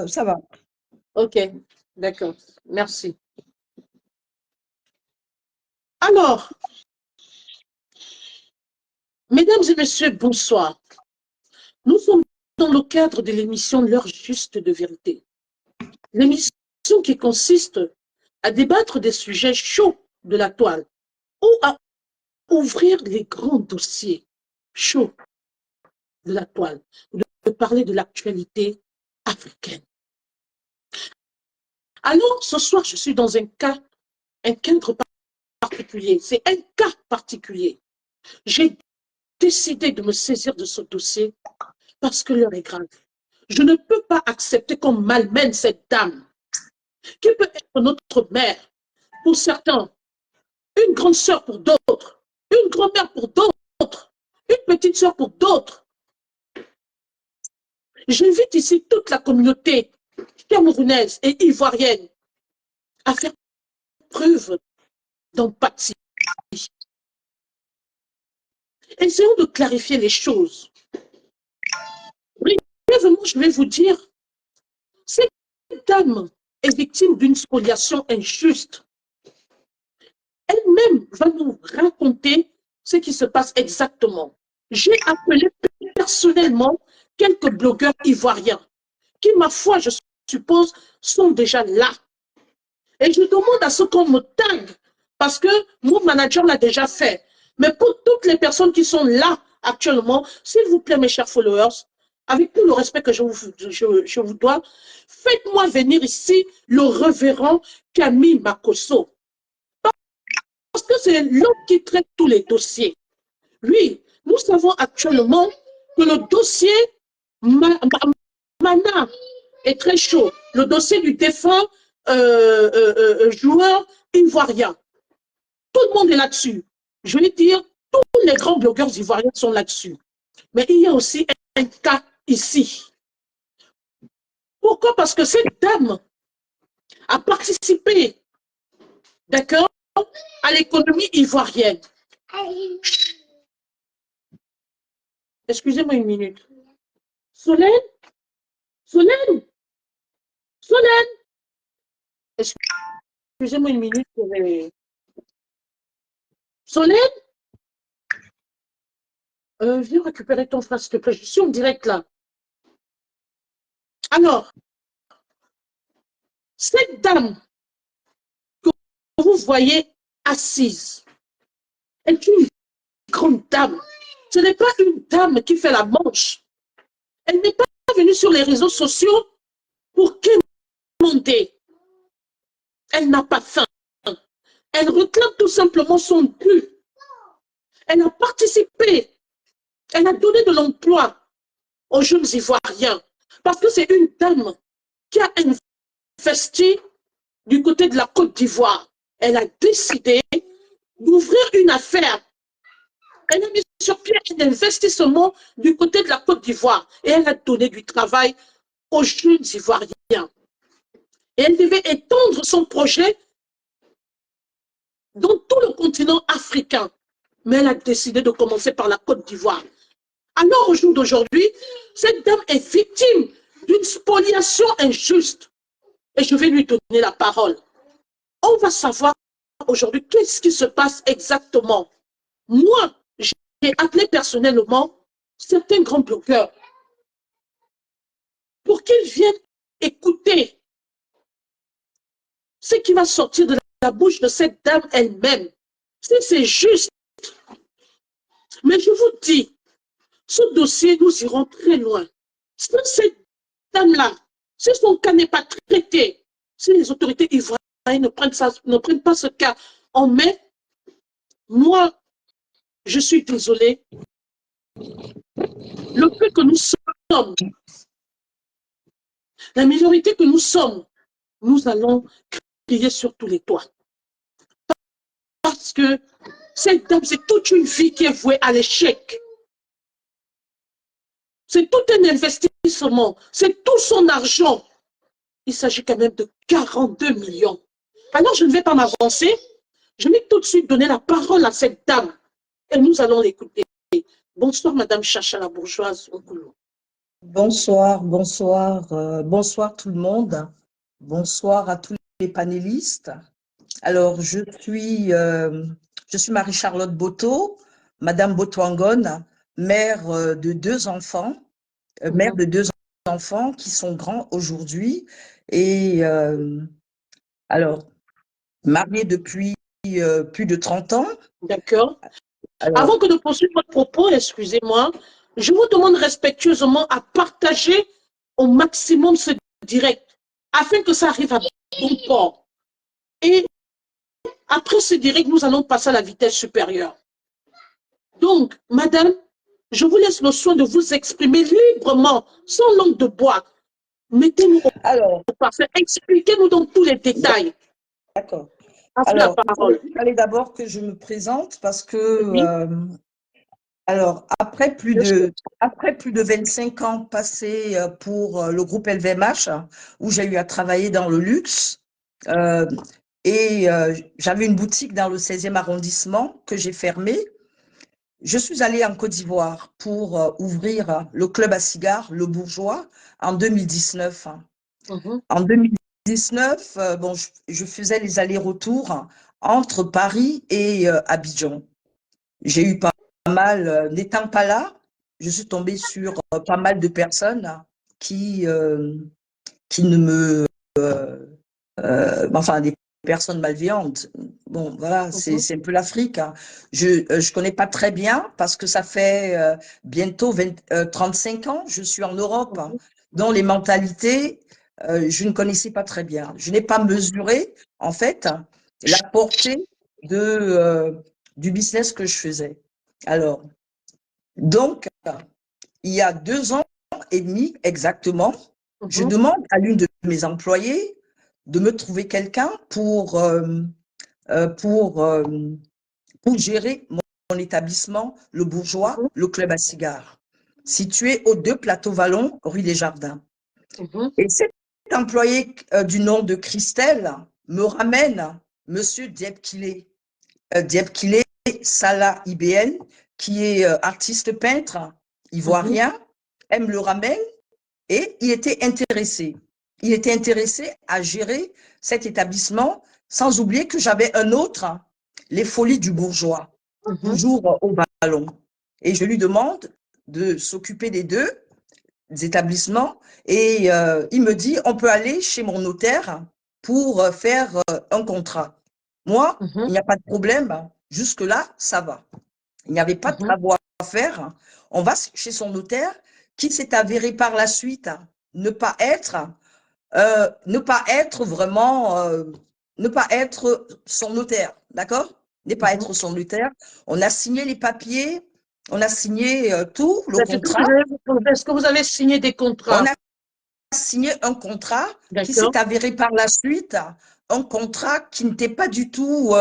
Ça va. Ok, d'accord. Merci. Alors, mesdames et messieurs, bonsoir. Nous sommes dans le cadre de l'émission L'heure juste de vérité. L'émission qui consiste à débattre des sujets chauds de la toile ou à ouvrir les grands dossiers chauds de la toile, de parler de l'actualité africaine. Alors, ce soir, je suis dans un cadre particulier. C'est un cas particulier. J'ai décidé de me saisir de ce dossier parce que l'heure est grave. Je ne peux pas accepter qu'on malmène cette dame qui peut être notre mère pour certains, une grande sœur pour d'autres, une grand-mère pour d'autres, une petite sœur pour d'autres. J'invite ici toute la communauté camerounaise et ivoirienne à faire preuve d'empathie. Essayons de clarifier les choses. Brièvement, je vais vous dire, cette dame est victime d'une spoliation injuste. Elle-même va nous raconter ce qui se passe exactement. J'ai appelé personnellement quelques blogueurs ivoiriens qui, ma foi, je suppose, sont déjà là. Et je demande à ce qu'on me tague parce que mon manager l'a déjà fait. Mais pour toutes les personnes qui sont là actuellement, s'il vous plaît, mes chers followers, avec tout le respect que je vous dois, faites-moi venir ici le révérend Camille Makosso. Parce que c'est l'homme qui traite tous les dossiers. Oui, nous savons actuellement que le dossier Mana est très chaud. Le dossier du défunt joueur ivoirien. Tout le monde est là-dessus. Je vais dire, tous les grands blogueurs ivoiriens sont là-dessus. Mais il y a aussi un cas ici. Pourquoi? Parce que cette dame a participé, d'accord, à l'économie ivoirienne. Excusez-moi une minute. Solène? Solène? Solène? Excusez-moi une minute. Solène? Viens récupérer ton frère, s'il te plaît. Je suis en direct là. Alors, cette dame que vous voyez assise est une grande dame. Ce n'est pas une dame qui fait la manche. Elle n'est pas venue sur les réseaux sociaux pour quémander. Elle n'a pas faim. Elle réclame tout simplement son but. Elle a participé. Elle a donné de l'emploi aux jeunes Ivoiriens. Parce que c'est une dame qui a investi du côté de la Côte d'Ivoire. Elle a décidé d'ouvrir une affaire. Elle a mis sur pied un investissement du côté de la Côte d'Ivoire. Et elle a donné du travail aux jeunes Ivoiriens. Et elle devait étendre son projet dans tout le continent africain. Mais elle a décidé de commencer par la Côte d'Ivoire. Alors, au jour d'aujourd'hui, cette dame est victime d'une spoliation injuste. Et je vais lui donner la parole. On va savoir aujourd'hui qu'est-ce qui se passe exactement. Moi, j'ai appelé personnellement certains grands blogueurs pour qu'ils viennent écouter ce qui va sortir de la bouche de cette dame elle-même. Si c'est juste. Mais je vous dis, ce dossier, nous irons très loin. Si cette dame-là, si son cas n'est pas traité, si les autorités ivoiriennes ne prennent pas ce cas en main, moi, je suis désolée. Le fait que nous sommes, la minorité que nous sommes, nous allons crier sur tous les toits. Parce que cette dame, c'est toute une vie qui est vouée à l'échec. C'est tout un investissement. C'est tout son argent. Il s'agit quand même de 42 millions. Alors, je ne vais pas m'avancer. Je vais tout de suite donner la parole à cette dame. et nous allons l'écouter. Bonsoir, Madame Chacha la bourgeoise. Bonsoir, bonsoir, bonsoir tout le monde. Bonsoir à tous les panélistes. Alors, je suis Marie-Charlotte Boto, Madame Boto-Angone, mère de deux enfants, qui sont grands aujourd'hui. Et alors, mariée depuis plus de 30 ans. D'accord. Avant que de poursuivre votre propos, excusez-moi, je vous demande respectueusement à partager au maximum ce direct afin que ça arrive à bon port. Et après ce direct, nous allons passer à la vitesse supérieure. Donc, madame, je vous laisse le soin de vous exprimer librement, sans langue de bois. Mettez-nous au parfait. Expliquez-nous dans tous les détails. D'accord. Alors, il fallait d'abord que je me présente parce que, oui. Après plus de 25 ans passés pour le groupe LVMH, où j'ai eu à travailler dans le luxe, j'avais une boutique dans le 16e arrondissement que j'ai fermée. Je suis allée en Côte d'Ivoire pour ouvrir le club à cigares, Le Bourgeois, en 2019. En 2019, je faisais les allers-retours entre Paris et Abidjan. J'ai eu pas mal, n'étant pas là, je suis tombée sur pas mal de personnes qui ne me, enfin des personnes malveillantes. Bon, voilà, c'est un peu l'Afrique. Hein. Je connais pas très bien parce que ça fait bientôt 35 ans, je suis en Europe, hein, dont les mentalités, je ne connaissais pas très bien. Je n'ai pas mesuré, en fait, la portée du business que je faisais. Alors, donc, il y a 2 ans et demi exactement, je demande à l'une de mes employées de me trouver quelqu'un pour gérer mon établissement, Le Bourgeois, le club à cigares, situé aux 2 plateaux Vallon, rue des Jardins. Et cet employé du nom de Christelle me ramène Monsieur Diepkile. Diepkile Salah IBN, qui est artiste peintre ivoirien, elle me le ramène et il était intéressé. Il était intéressé à gérer cet établissement, sans oublier que j'avais un autre, Les Folies du Bourgeois, toujours au Ballon. Et je lui demande de s'occuper des 2 établissements et il me dit, on peut aller chez mon notaire pour faire un contrat. Moi, il n'y a pas de problème, jusque-là, ça va. Il n'y avait pas de travaux à faire. On va chez son notaire, qui s'est avéré par la suite ne pas être vraiment, ne pas être son notaire, d'accord? Ne pas être son notaire. On a signé les papiers, on a signé tout, le contrat. Est-ce que vous avez signé des contrats? On a signé un contrat qui s'est avéré par la suite un contrat qui n'était pas du tout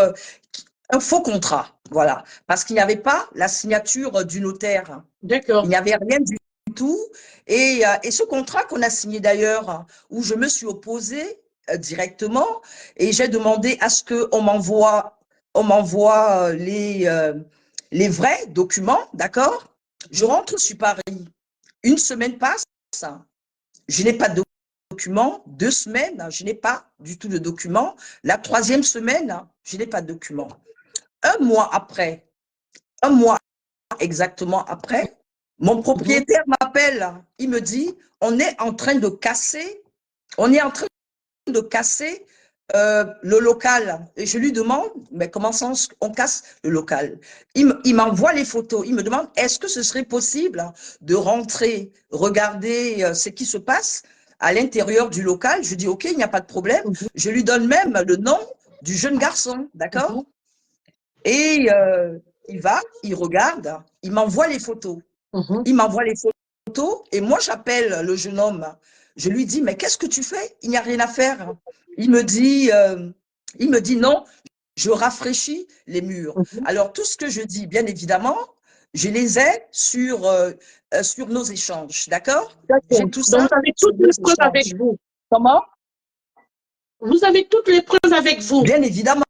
un faux contrat, voilà, parce qu'il n'y avait pas la signature du notaire. D'accord. Il n'y avait rien du tout. Et ce contrat qu'on a signé d'ailleurs, où je me suis opposée directement, et j'ai demandé à ce qu'on m'envoie les vrais documents, d'accord? Je rentre sur Paris. Une semaine passe, je n'ai pas de documents. 2 semaines, je n'ai pas du tout de documents. La 3e semaine, je n'ai pas de documents. Un mois exactement après, mon propriétaire m'appelle, il me dit, on est en train de casser le local. Et je lui demande, mais comment ça, on casse le local? Il m'envoie les photos, il me demande, est-ce que ce serait possible de rentrer, regarder ce qui se passe à l'intérieur du local? Je dis, ok, il n'y a pas de problème. Je lui donne même le nom du jeune garçon, d'accord? Et il va, il regarde, il m'envoie les photos. Il m'envoie les photos et moi, j'appelle le jeune homme. Je lui dis, mais qu'est-ce que tu fais? Il n'y a rien à faire. Il me dit non, je rafraîchis les murs. Alors, tout ce que je dis, bien évidemment, je les ai sur nos échanges, d'accord? J'ai tout ça. Donc, vous avez toutes les preuves avec vous. Comment? Vous avez toutes les preuves avec vous. Bien évidemment.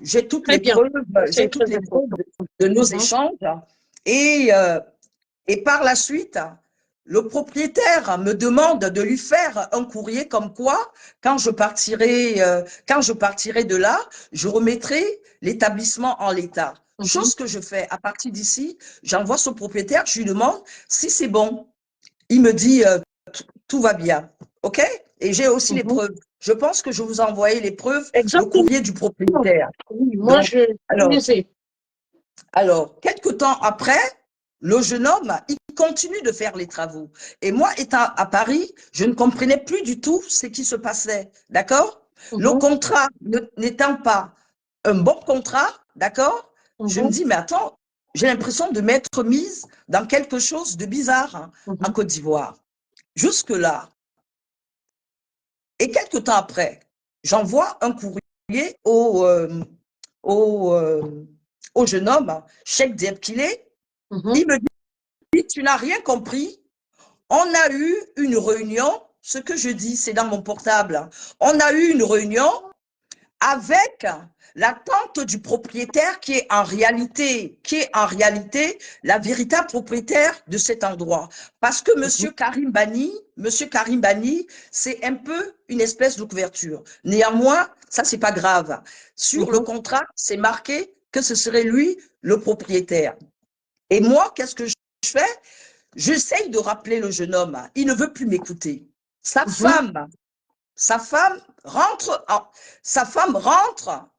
J'ai toutes les preuves. J'ai toutes les preuves. de nos échanges. Et par la suite, le propriétaire me demande de lui faire un courrier comme quoi, quand je partirai de là, je remettrai l'établissement en l'état. Chose que je fais. À partir d'ici, j'envoie ce propriétaire, je lui demande si c'est bon. Il me dit tout va bien. OK? Et j'ai aussi les preuves. Je pense que je vous ai envoyé les preuves, le courrier du propriétaire. Oui, moi, alors, quelques temps après, le jeune homme, il continue de faire les travaux. Et moi, étant à Paris, je ne comprenais plus du tout ce qui se passait. D'accord? Le contrat n'étant pas un bon contrat, d'accord? Je me dis, mais attends, j'ai l'impression de m'être mise dans quelque chose de bizarre en Côte d'Ivoire. Jusque-là. Et quelques temps après, j'envoie un courrier au jeune homme, Cheikh Diep qu'il est. Il me dit, tu n'as rien compris. On a eu une réunion, ce que je dis, c'est dans mon portable. On a eu une réunion avec la tante du propriétaire qui est en réalité la véritable propriétaire de cet endroit. Parce que Monsieur Karim Bani, c'est un peu une espèce de couverture. Néanmoins, ça, c'est pas grave. Sur le contrat, c'est marqué que ce serait lui le propriétaire. Et moi, qu'est-ce que je fais? J'essaye de rappeler le jeune homme. Il ne veut plus m'écouter. Sa femme rentre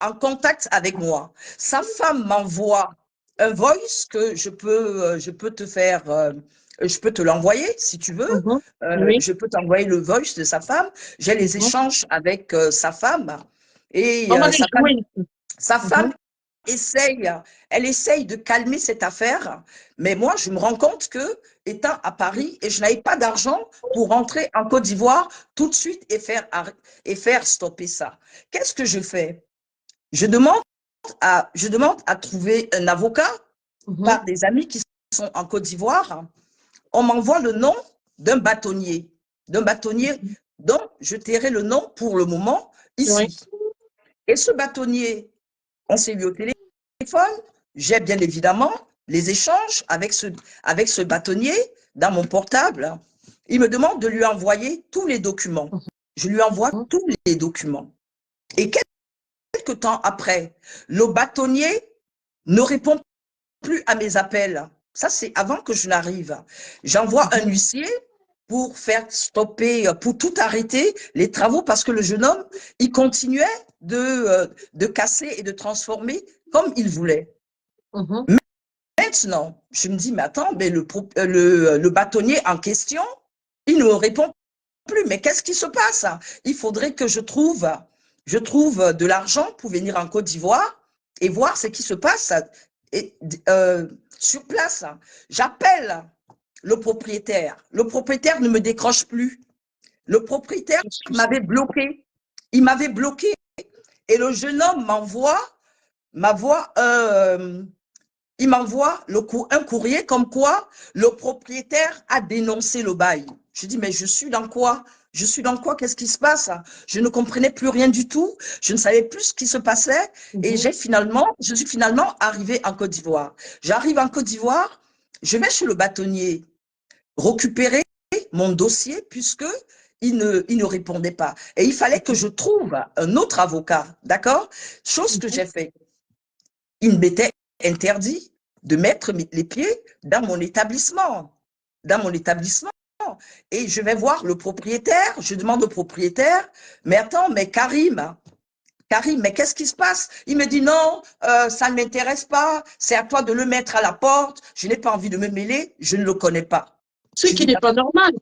en contact avec moi. Sa femme m'envoie un voice que je peux te l'envoyer si tu veux. Oui. Je peux t'envoyer le voice de sa femme. J'ai les échanges avec sa femme. Et sa femme essaye de calmer cette affaire, mais moi, je me rends compte que, étant à Paris, et je n'avais pas d'argent pour rentrer en Côte d'Ivoire tout de suite et faire stopper ça. Qu'est-ce que je fais? Je demande à trouver un avocat par des amis qui sont en Côte d'Ivoire. On m'envoie le nom d'un bâtonnier dont je tairai le nom pour le moment ici. Oui. Et ce bâtonnier, on s'est vu au téléphone. J'ai bien évidemment les échanges avec ce bâtonnier dans mon portable. Il me demande de lui envoyer tous les documents. Je lui envoie tous les documents. Et quelques temps après, le bâtonnier ne répond plus à mes appels. Ça, c'est avant que je n'arrive. J'envoie un huissier pour faire stopper, pour tout arrêter les travaux parce que le jeune homme, il continuait de casser et de transformer comme il voulait. Maintenant, je me dis, mais attends, mais le bâtonnier en question, il ne me répond plus. Mais qu'est-ce qui se passe? Il faudrait que je trouve de l'argent pour venir en Côte d'Ivoire et voir ce qui se passe sur place. J'appelle le propriétaire. Le propriétaire ne me décroche plus. Le propriétaire m'avait bloqué. Il m'avait bloqué. Et le jeune homme m'envoie un courrier comme quoi le propriétaire a dénoncé le bail. Je dis, mais je suis dans quoi? Qu'est-ce qui se passe? Je ne comprenais plus rien du tout. Je ne savais plus ce qui se passait. Et je suis finalement arrivée en Côte d'Ivoire. J'arrive en Côte d'Ivoire, je vais chez le bâtonnier récupérer mon dossier puisque il ne répondait pas. Et il fallait que je trouve un autre avocat, d'accord? Chose que j'ai fait. Il m'était interdit de mettre les pieds dans mon établissement. Et je vais voir le propriétaire, je demande au propriétaire, mais attends, mais Karim, mais qu'est-ce qui se passe? Il me dit non, ça ne m'intéresse pas, c'est à toi de le mettre à la porte, je n'ai pas envie de me mêler, je ne le connais pas. Ce qui n'est pas normal.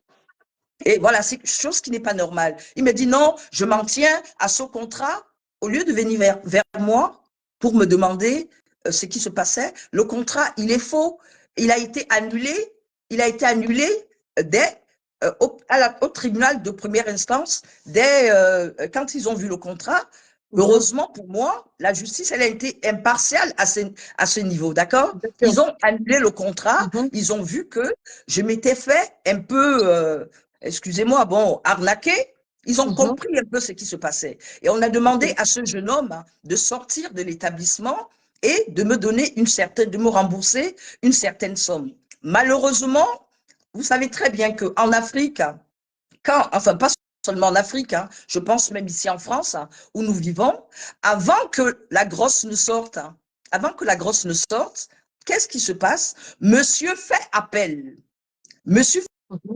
Et voilà, c'est quelque chose qui n'est pas normal. Il me dit non, je m'en tiens à ce contrat, au lieu de venir vers moi pour me demander ce qui se passait, le contrat, il est faux. Il a été annulé au tribunal de première instance, quand ils ont vu le contrat. Heureusement pour moi, la justice, elle a été impartiale à ce niveau, d'accord? Ils ont annulé le contrat, ils ont vu que je m'étais fait un peu, excusez-moi, arnaquer. Ils ont compris un peu ce qui se passait. Et on a demandé à ce jeune homme de sortir de l'établissement et de me donner de me rembourser une certaine somme. Malheureusement, vous savez très bien qu'en Afrique, enfin pas seulement en Afrique, hein, je pense même ici en France, hein, où nous vivons, avant que la grosse ne sorte, qu'est-ce qui se passe? Monsieur fait appel. Monsieur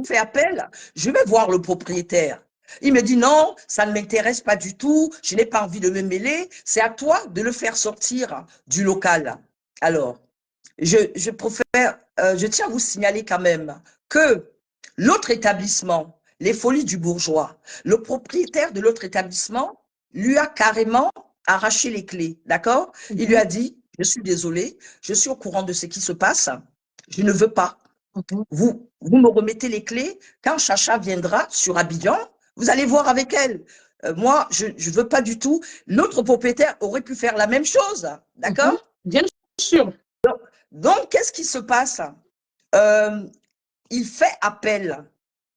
fait appel, je vais voir le propriétaire. Il me dit non, ça ne m'intéresse pas du tout, je n'ai pas envie de me mêler, c'est à toi de le faire sortir du local. Alors, je préfère, je tiens à vous signaler quand même que l'autre établissement, les Folies du Bourgeois, le propriétaire de l'autre établissement lui a carrément arraché les clés, d'accord? Il lui a dit, je suis désolé, je suis au courant de ce qui se passe, je ne veux pas. Vous me remettez les clés, quand Chacha viendra sur Abidjan, vous allez voir avec elle. Moi, je ne veux pas du tout. L'autre propriétaire aurait pu faire la même chose, d'accord? Bien sûr. Donc, qu'est-ce qui se passe? Il fait appel.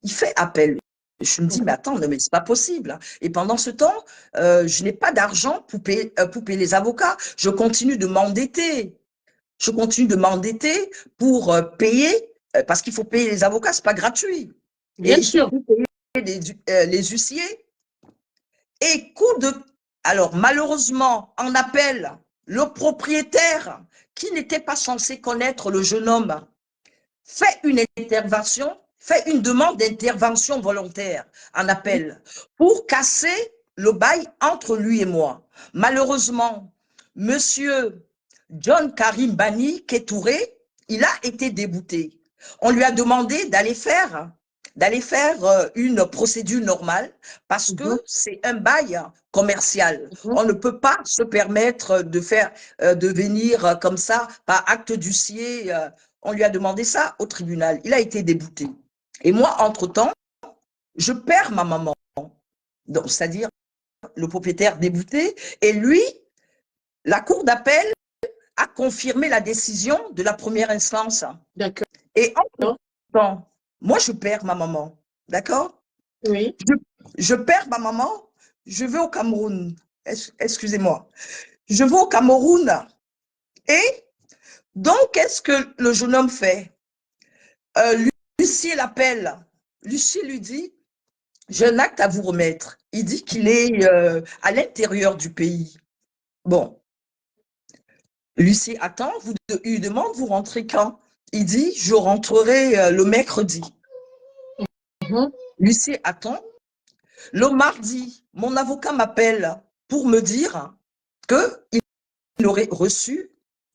Je me dis, mais attends, mais c'est pas possible. Et pendant ce temps, je n'ai pas d'argent pour payer les avocats. Je continue de m'endetter. Pour payer, parce qu'il faut payer les avocats, c'est pas gratuit. Bien sûr. Il faut payer les huissiers. Et alors, malheureusement, en appel, le propriétaire, qui n'était pas censé connaître le jeune homme, fait une demande d'intervention volontaire en appel pour casser le bail entre lui et moi. Malheureusement, monsieur John Karim Bani Ketouré, il a été débouté. On lui a demandé d'aller faire une procédure normale parce que c'est un bail commercial. On ne peut pas se permettre de venir comme ça par acte d'huissier. On lui a demandé ça au tribunal. Il a été débouté. Et moi, entre-temps, je perds ma maman. Donc, c'est-à-dire le propriétaire débouté. Et lui, la cour d'appel a confirmé la décision de la première instance. D'accord. Et entre-temps, moi, je perds ma maman. D'accord? Oui. Je perds ma maman, je vais au Cameroun. Excusez-moi. Je vais au Cameroun. Et donc, qu'est-ce que le jeune homme fait? L'huissier l'appelle. L'huissier lui dit, j'ai un acte à vous remettre. Il dit qu'il est à l'intérieur du pays. Bon. L'huissier attend, il lui demande, vous rentrez quand? Il dit, je rentrerai le mercredi. L'huissier attend. Le mardi, mon avocat m'appelle pour me dire qu'il aurait reçu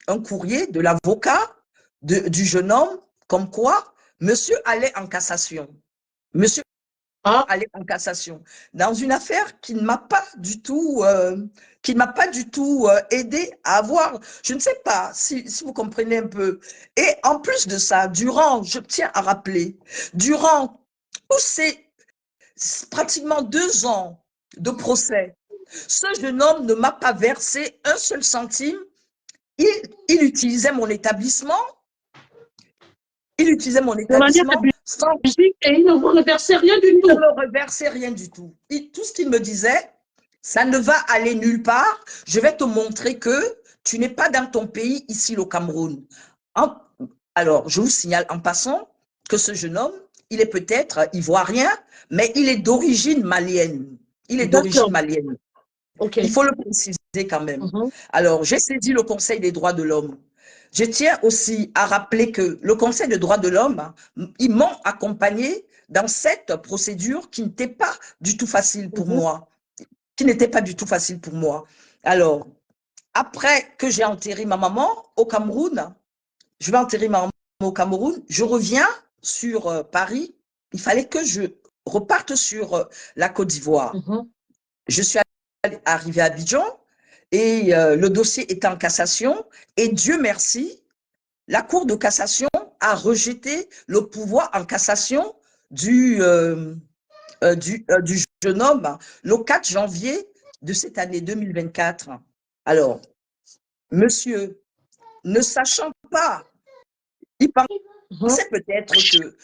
un courrier de l'avocat du jeune homme, comme quoi monsieur allait en cassation. Monsieur allait en cassation dans une affaire qui ne m'a pas du tout, aidé à avoir, je ne sais pas si vous comprenez un peu. Et en plus de ça, je tiens à rappeler, durant tous ces pratiquement 2 ans de procès, ce jeune homme ne m'a pas versé un seul centime. Il utilisait mon établissement. Sans musique et il ne vous reversait rien du tout. Il ne me reversait rien du tout. Tout ce qu'il me disait, ça ne va aller nulle part. Je vais te montrer que tu n'es pas dans ton pays, ici, le Cameroun. Alors, je vous signale en passant que ce jeune homme, il est peut-être ivoirien, mais il est d'origine malienne. Okay. Il faut le préciser quand même. Alors, j'ai saisi le Conseil des droits de l'homme. Je tiens aussi à rappeler que le Conseil des droits de l'homme, ils m'ont accompagné dans cette procédure qui n'était pas du tout facile pour moi. Alors, après que j'ai enterré ma maman au Cameroun, je reviens sur Paris. Il fallait que je reparte sur la Côte d'Ivoire. Je suis arrivée à Abidjan et le dossier était en cassation. Et Dieu merci, la Cour de cassation a rejeté le pouvoir en cassation du jeune homme le 4 janvier de cette année 2024. Alors, monsieur, ne sachant pas, il pensait peut-être que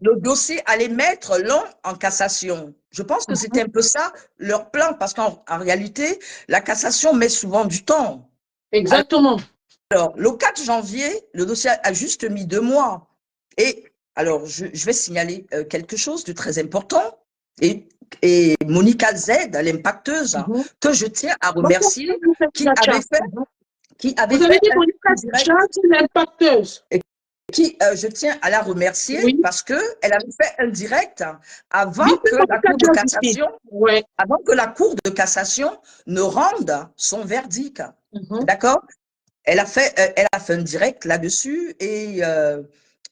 le dossier allait mettre long en cassation. Je pense que c'était un peu ça leur plan, parce qu'en réalité, la cassation met souvent du temps. Exactement. Alors, le 4 janvier, le dossier a juste mis 2 mois. Et alors, je vais signaler quelque chose de très important. Et Monica Z, l'impacteuse, que je tiens à remercier, qui avait fait Vous avez dit un Monica direct, l'impacteuse. qui, je tiens à la remercier Oui. parce qu'elle avait fait un direct avant Oui, que la Cour de cassation, ouais. avant que la Cour de cassation ne rende son verdict. D'accord? Elle a fait un direct là-dessus et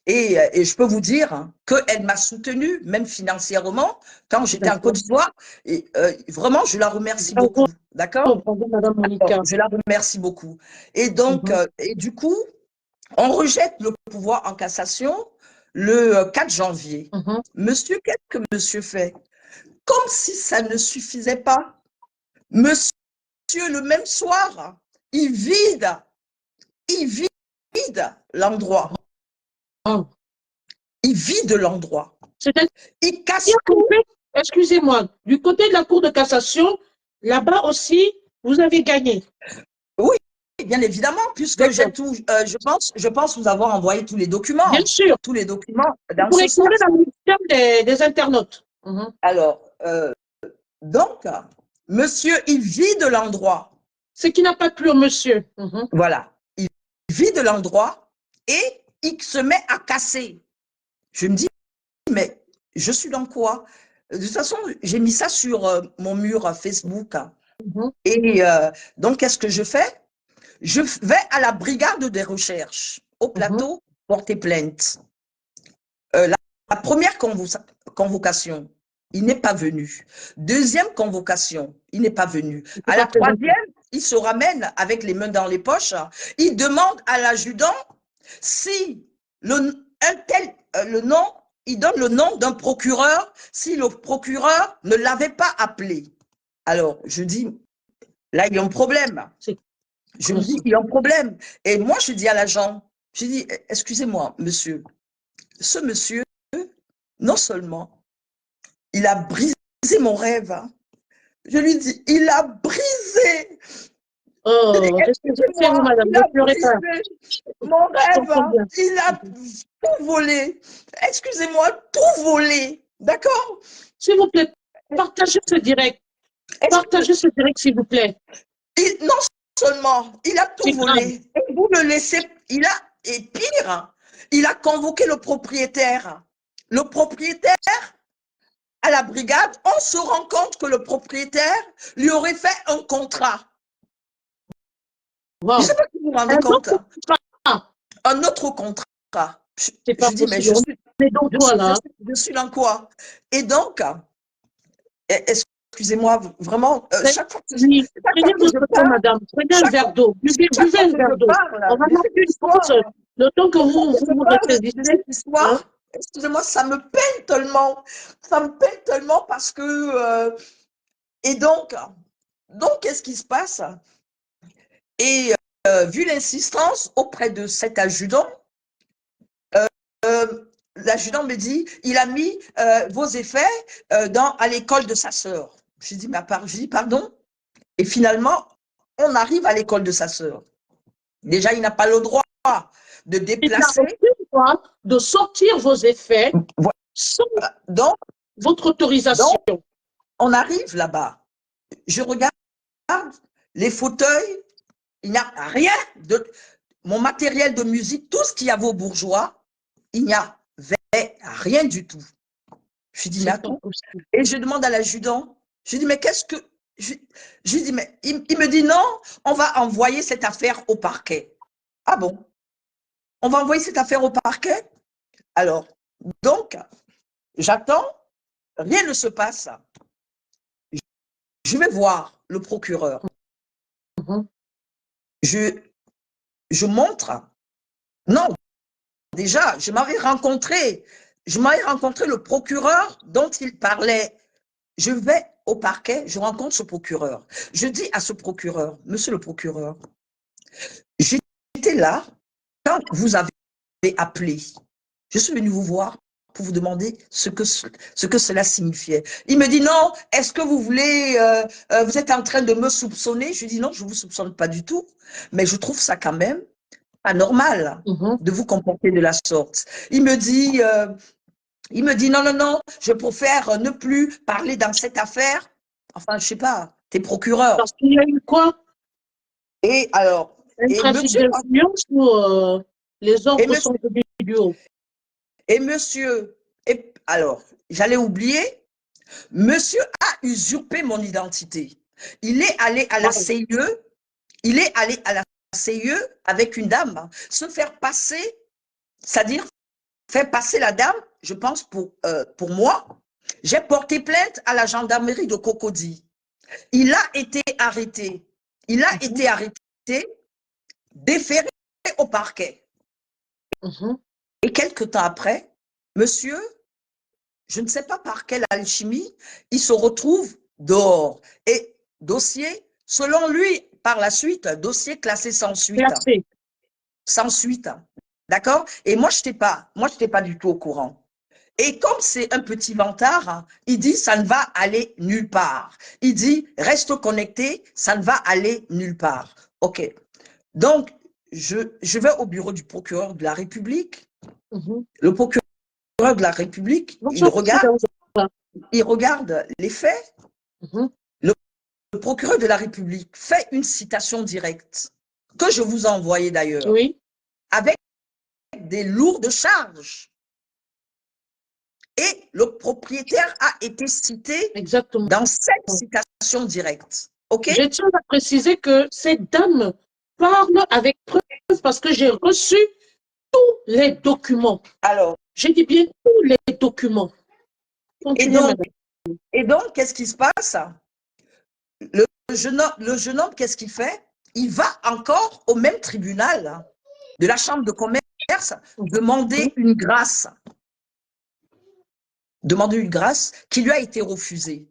je peux vous dire qu'elle m'a soutenue, même financièrement, quand j'étais en Côte d'Ivoire. Et vraiment, je la remercie beaucoup. D'accord? Madame Monica. Je la remercie beaucoup. Et donc, et du coup, on rejette le pouvoir en cassation le 4 janvier. Monsieur, qu'est-ce que monsieur fait? Comme si ça ne suffisait pas. Monsieur, le même soir, il vide l'endroit. Il vide l'endroit. Il casse tout. Excusez-moi, du côté de la Cour de cassation, là-bas aussi, vous avez gagné. Oui, bien évidemment, puisque j'ai tout, je pense vous avoir envoyé tous les documents. Bien sûr. Tous les documents dans pour ce sens. Dans le système des internautes. Alors, donc, monsieur, il vide l'endroit. Ce qui n'a pas plu au monsieur. Voilà. Il vide l'endroit et il se met à casser. Je me dis, mais je suis dans quoi? De toute façon, j'ai mis ça sur mon mur Facebook. Et donc, qu'est-ce que je fais? Je vais à la brigade des recherches, au plateau, porter plainte. La première convocation, il n'est pas venu. Deuxième convocation, il n'est pas venu. À la troisième, il se ramène avec les mains dans les poches. Il demande à l'adjudant si le nom, il donne le nom d'un procureur, si le procureur ne l'avait pas appelé. Alors, je dis, là, il y a un problème. Je me dis, il y a un problème. Et moi, je dis à l'agent, je dis, excusez-moi, monsieur, ce monsieur, non seulement, il a brisé mon rêve, hein. Je lui dis, il a brisé. Oh, excusez-moi, il a brisé mon rêve, hein. Il a tout volé. Excusez-moi, tout volé. D'accord? S'il vous plaît, partagez ce direct. Partagez ce direct, s'il vous plaît. Non seulement, il a tout volé. Et vous le laissez, et pire, il a convoqué le propriétaire. Le propriétaire, à la brigade, on se rend compte que le propriétaire lui aurait fait un contrat. Je ne sais pas si vous vous rendez compte. Un autre contrat. Je dis, mais je suis dans quoi? Et donc, excusez-moi, vraiment, chaque fois que je parle, madame, prenez un verre d'eau. Buvez un verre d'eau. On va marquer une pause. Le temps que vous ressaisissez. Excusez-moi, ça me peine tellement. Ça me peine tellement parce que... et donc, qu'est-ce qui se passe? Et vu l'insistance auprès de cet adjudant, l'adjudant me dit, il a mis vos effets à l'école de sa sœur. Je dis, pardon. Et finalement, on arrive à l'école de sa sœur. Déjà, il n'a pas le droit de déplacer. Il n'a pas le droit de sortir vos effets sans votre autorisation. Donc, on arrive là-bas. Je regarde les fauteuils. Il n'y a rien de... Mon matériel de musique, tout ce qu'il y avait aux bourgeois, il n'y avait rien du tout. Je dis, mais attends. Et je demande à l'adjudant, je dis, mais qu'est-ce que... Je dis, mais il me dit, non, on va envoyer cette affaire au parquet. Ah bon? On va envoyer cette affaire au parquet? Alors, donc, j'attends, rien ne se passe. Je vais voir le procureur. Je montre. Non, déjà, je m'avais rencontré le procureur dont il parlait. Je vais au parquet, je rencontre ce procureur. Je dis à ce procureur, monsieur le procureur, j'étais là quand vous avez appelé. Je suis venu vous voir pour vous demander ce que cela signifiait. Il me dit, non, est-ce que vous voulez, vous êtes en train de me soupçonner? Je dis, non, je ne vous soupçonne pas du tout, mais je trouve ça quand même pas normal de vous comporter de la sorte. Il me dit, non, non, non, je préfère ne plus parler dans cette affaire. Enfin, je sais pas, t'es procureur. Parce qu'il y a eu quoi? Et alors, Un trafic d'influence ou les ordres sont de vidéo? Et monsieur, alors, j'allais oublier, monsieur a usurpé mon identité. Il est allé à la CIE, il est allé à la CIE avec une dame, se faire passer, c'est-à-dire faire passer la dame, je pense pour moi. J'ai porté plainte à la gendarmerie de Cocody. Il a été arrêté. Il a été arrêté, déféré au parquet. Et quelque temps après, monsieur, je ne sais pas par quelle alchimie, il se retrouve dehors. Et dossier, selon lui, par la suite, dossier classé sans suite. Classé. Sans suite. D'accord? Et moi, je n'étais pas du tout au courant. Et comme c'est un petit vantard, il dit ça ne va aller nulle part. Il dit reste connecté, ça ne va aller nulle part. OK. Donc, je vais au bureau du procureur de la République. Le procureur de la République, il regarde les faits. Le procureur de la République fait une citation directe, que je vous ai envoyée d'ailleurs, avec des lourdes charges. Et le propriétaire a été cité dans cette citation directe. OK? Je tiens à préciser que cette dame parle avec preuve parce que j'ai reçu tous les documents. Alors, j'ai dit bien tous les documents. Et donc, qu'est-ce qui se passe? Le jeune homme, qu'est-ce qu'il fait? Il va encore au même tribunal de la chambre de commerce demander une grâce. Demander une grâce qui lui a été refusée.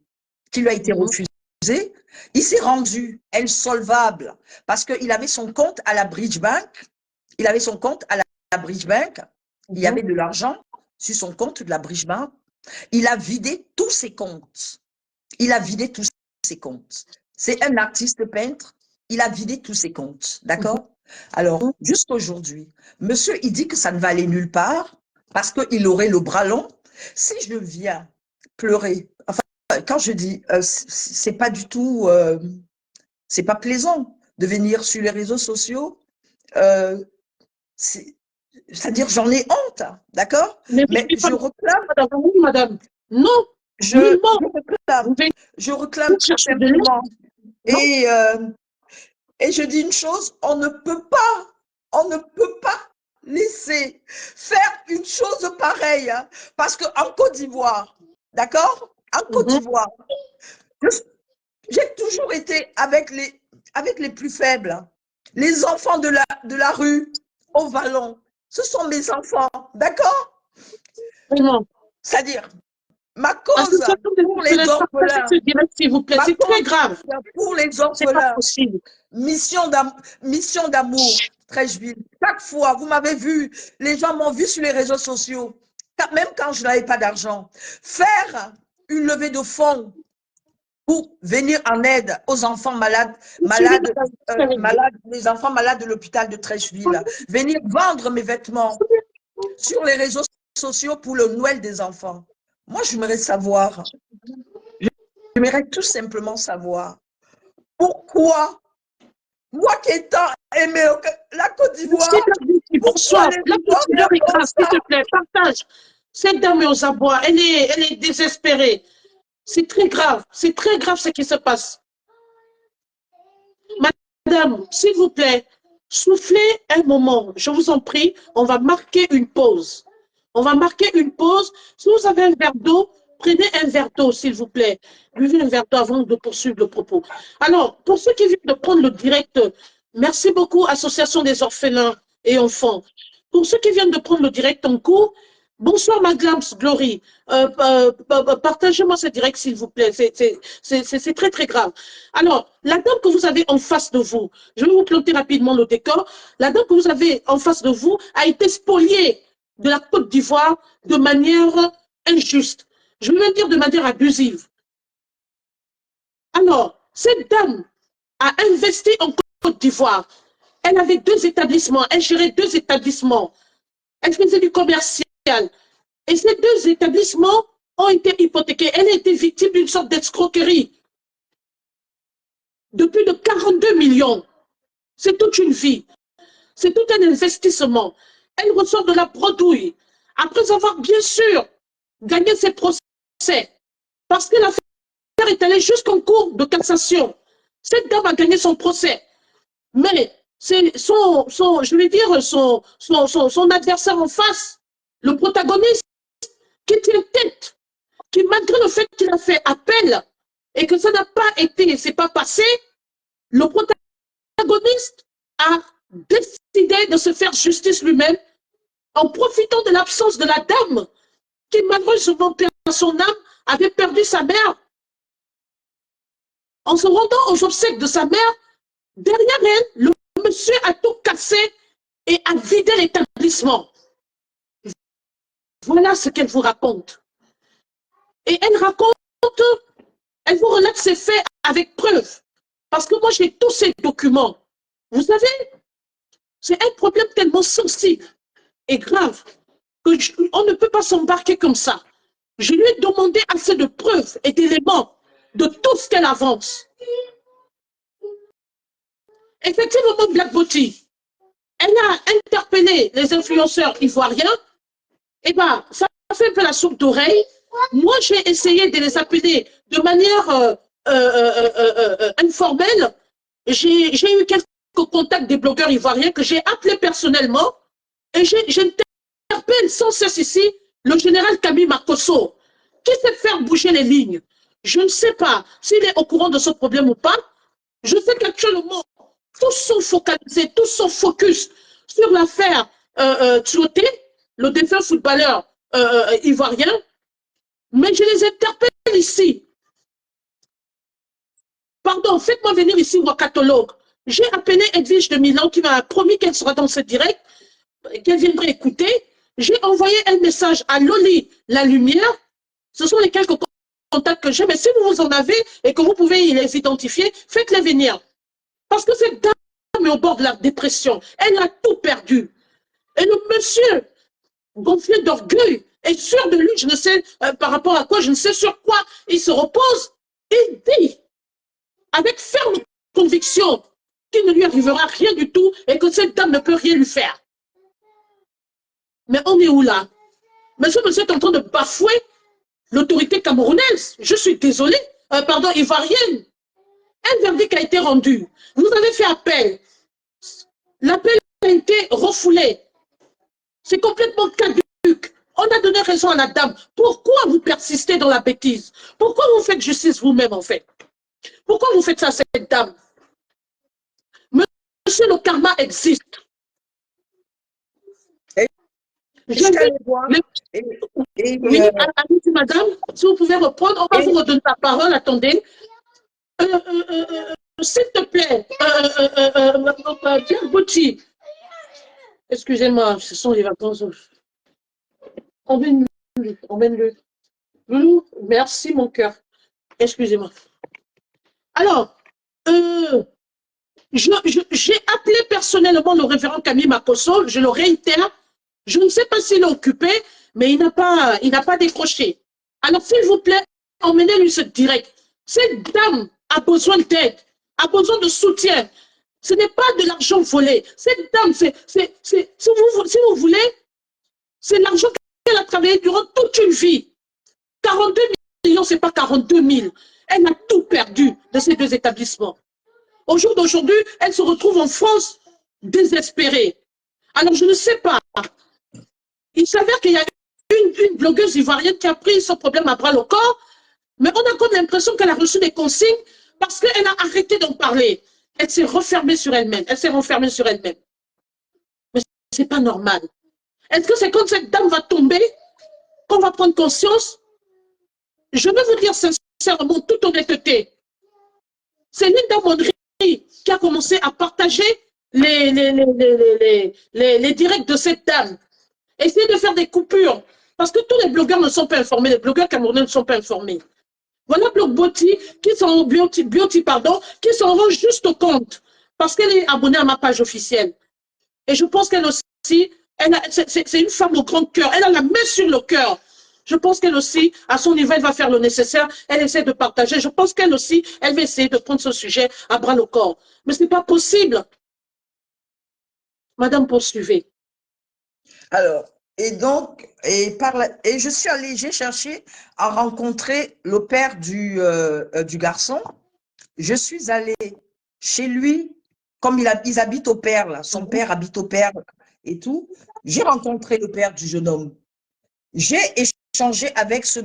Il s'est rendu insolvable parce qu'il avait son compte à la Bridge Bank. Il y avait de l'argent sur son compte de la Bridge Bank. Il a vidé tous ses comptes. C'est un artiste peintre. Il a vidé tous ses comptes. D'accord? Alors, jusqu'aujourd'hui, monsieur, il dit que ça ne va aller nulle part parce qu'il aurait le bras long. Si je viens pleurer, enfin, quand je dis, c'est pas du tout, c'est pas plaisant de venir sur les réseaux sociaux. C'est-à-dire, j'en ai honte, d'accord? Mais je réclame, madame. Non, je réclame tout simplement. Et je dis une chose, on ne peut pas laisser faire une chose pareille, hein, parce qu'en Côte d'Ivoire, d'accord? En Côte d'Ivoire, j'ai toujours été avec les plus faibles, les enfants de la rue, au vallon. Ce sont mes enfants, d'accord? C'est-à-dire, ma cause pour les orphelins, s'il vous plaît, c'est très grave. Pour les orphelins, mission d'amour, Trècheville. Chaque fois, vous m'avez vu, les gens m'ont vu sur les réseaux sociaux, même quand je n'avais pas d'argent, faire une levée de fonds pour venir en aide aux enfants malades, les enfants malades de l'hôpital de Trècheville, venir vendre mes vêtements sur les réseaux sociaux pour le Noël des enfants. Moi, j'aimerais savoir, j'aimerais tout simplement savoir pourquoi, moi qui ai tant aimé la Côte d'Ivoire, bonsoir, la procédure est grave, s'il te plaît, partage. Cette dame est aux abois, elle est désespérée. C'est très grave ce qui se passe. Madame, s'il vous plaît, soufflez un moment, je vous en prie, on va marquer une pause. Si vous avez un verre d'eau, prenez un verre d'eau, s'il vous plaît. Buvez un verre d'eau avant de poursuivre le propos. Alors, pour ceux qui viennent de prendre le direct, merci beaucoup, Association des orphelins et enfants. Pour ceux qui viennent de prendre le direct en cours, bonsoir, Madame Glory. Partagez-moi ce direct, s'il vous plaît. C'est très, très grave. Alors, la dame que vous avez en face de vous, je vais vous planter rapidement le décor. La dame que vous avez en face de vous a été spoliée de la Côte d'Ivoire de manière injuste. Je veux même dire de manière abusive. Alors, cette dame a investi en Côte d'Ivoire. Elle avait 2 établissements, elle gérait 2 établissements. Elle faisait du commercial. Et ces 2 établissements ont été hypothéqués. Elle a été victime d'une sorte d'escroquerie de plus de 42 millions. C'est toute une vie. C'est tout un investissement. Elle ressort de la bredouille après avoir bien sûr gagné ses procès. Parce que l'affaire est allée jusqu'en cour de cassation. Cette dame a gagné son procès. Mais c'est je vais dire, son adversaire en face, le protagoniste, qui tient tête, qui malgré le fait qu'il a fait appel et que ça n'a pas été, c'est pas passé, le protagoniste a décidé de se faire justice lui-même en profitant de l'absence de la dame qui malheureusement perd son âme, avait perdu sa mère. En se rendant aux obsèques de sa mère, derrière elle, le monsieur a tout cassé et a vidé l'établissement. Voilà ce qu'elle vous raconte. Et elle raconte, elle vous relate ses faits avec preuve. Parce que moi, j'ai tous ces documents. Vous savez, c'est un problème tellement sensible et grave qu'on ne peut pas s'embarquer comme ça. Je lui ai demandé assez de preuves et d'éléments de tout ce qu'elle avance. Effectivement, Black Beauty, elle a interpellé les influenceurs ivoiriens. Eh bien, ça fait un peu la soupe d'oreille. Moi, j'ai essayé de les appeler de manière informelle. J'ai eu quelques contacts des blogueurs ivoiriens que j'ai appelés personnellement. Et j'interpelle sans cesse ici le général Camille Makosso, qui sait faire bouger les lignes. Je ne sais pas s'il est au courant de ce problème ou pas. Je sais qu'actuellement, tous sont focalisés, tous sont focus sur l'affaire Tioté, le défunt footballeur ivoirien, mais je les interpelle ici. Pardon, faites-moi venir ici, moi, catalogue. J'ai appelé Edwige de Milan qui m'a promis qu'elle sera dans ce direct, qu'elle viendrait écouter. J'ai envoyé un message à Loli La Lumière. Ce sont les quelques contacts que j'ai, mais si vous en avez et que vous pouvez les identifier, faites-les venir. Parce que cette dame est au bord de la dépression. Elle a tout perdu. Et le monsieur, gonflé d'orgueil, est sûr de lui, je ne sais par rapport à quoi, je ne sais sur quoi il se repose. Il dit, avec ferme conviction, qu'il ne lui arrivera rien du tout et que cette dame ne peut rien lui faire. Mais on est où là? Mais ce monsieur est en train de bafouer l'autorité camerounaise. Je suis désolée, pardon, ivoirienne. Un verdict a été rendu. Vous avez fait appel. L'appel a été refoulé. C'est complètement caduc. On a donné raison à la dame. Pourquoi vous persistez dans la bêtise? Pourquoi vous faites justice vous-même, en fait? Pourquoi vous faites ça à cette dame? Monsieur, le karma existe. Allez-y, madame, si vous pouvez reprendre, on va vous redonner la parole, attendez. S'il te plaît, Pierre Bouti, excusez-moi, ce sont les vacances. Emmène-le, emmène-le. Merci, mon cœur. Excusez-moi. Alors, j'ai appelé personnellement le révérend Camille Makosso, je le réitère. Je ne sais pas s'il est occupé, mais il n'a pas décroché. Alors, s'il vous plaît, emmenez-lui ce direct. Cette dame a besoin d'aide, a besoin de soutien. Ce n'est pas de l'argent volé. Cette dame, si vous voulez, c'est l'argent qu'elle a travaillé durant toute une vie. 42 millions, ce n'est pas 42 000. Elle a tout perdu de ces 2 établissements. Au jour d'aujourd'hui, elle se retrouve en France désespérée. Alors, je ne sais pas. Il s'avère qu'il y a une blogueuse ivoirienne qui a pris son problème à bras le corps, mais on a comme l'impression qu'elle a reçu des consignes parce qu'elle a arrêté d'en parler. Elle s'est refermée sur elle-même. Elle s'est renfermée sur elle-même. Mais ce n'est pas normal. Est-ce que c'est quand cette dame va tomber qu'on va prendre conscience? Je vais vous dire sincèrement, toute honnêteté. C'est Linda Mondry qui a commencé à partager les directs de cette dame. Essayez de faire des coupures. Parce que tous les blogueurs ne sont pas informés. Les blogueurs camerounais ne sont pas informés. Voilà Bloc Beauty qui s'en rend juste compte parce qu'elle est abonnée à ma page officielle. Et je pense qu'elle aussi, c'est une femme au grand cœur. Elle a la main sur le cœur. Je pense qu'elle aussi, à son niveau, elle va faire le nécessaire. Elle essaie de partager. Je pense qu'elle aussi, elle va essayer de prendre ce sujet à bras le corps. Mais ce n'est pas possible. Madame, poursuivez. Alors, et donc, et je suis allée, j'ai cherché à rencontrer le père du garçon. Je suis allée chez lui, comme ils habitent au Perle, son père habite au Perle et tout. J'ai rencontré le père du jeune homme. J'ai échangé avec ce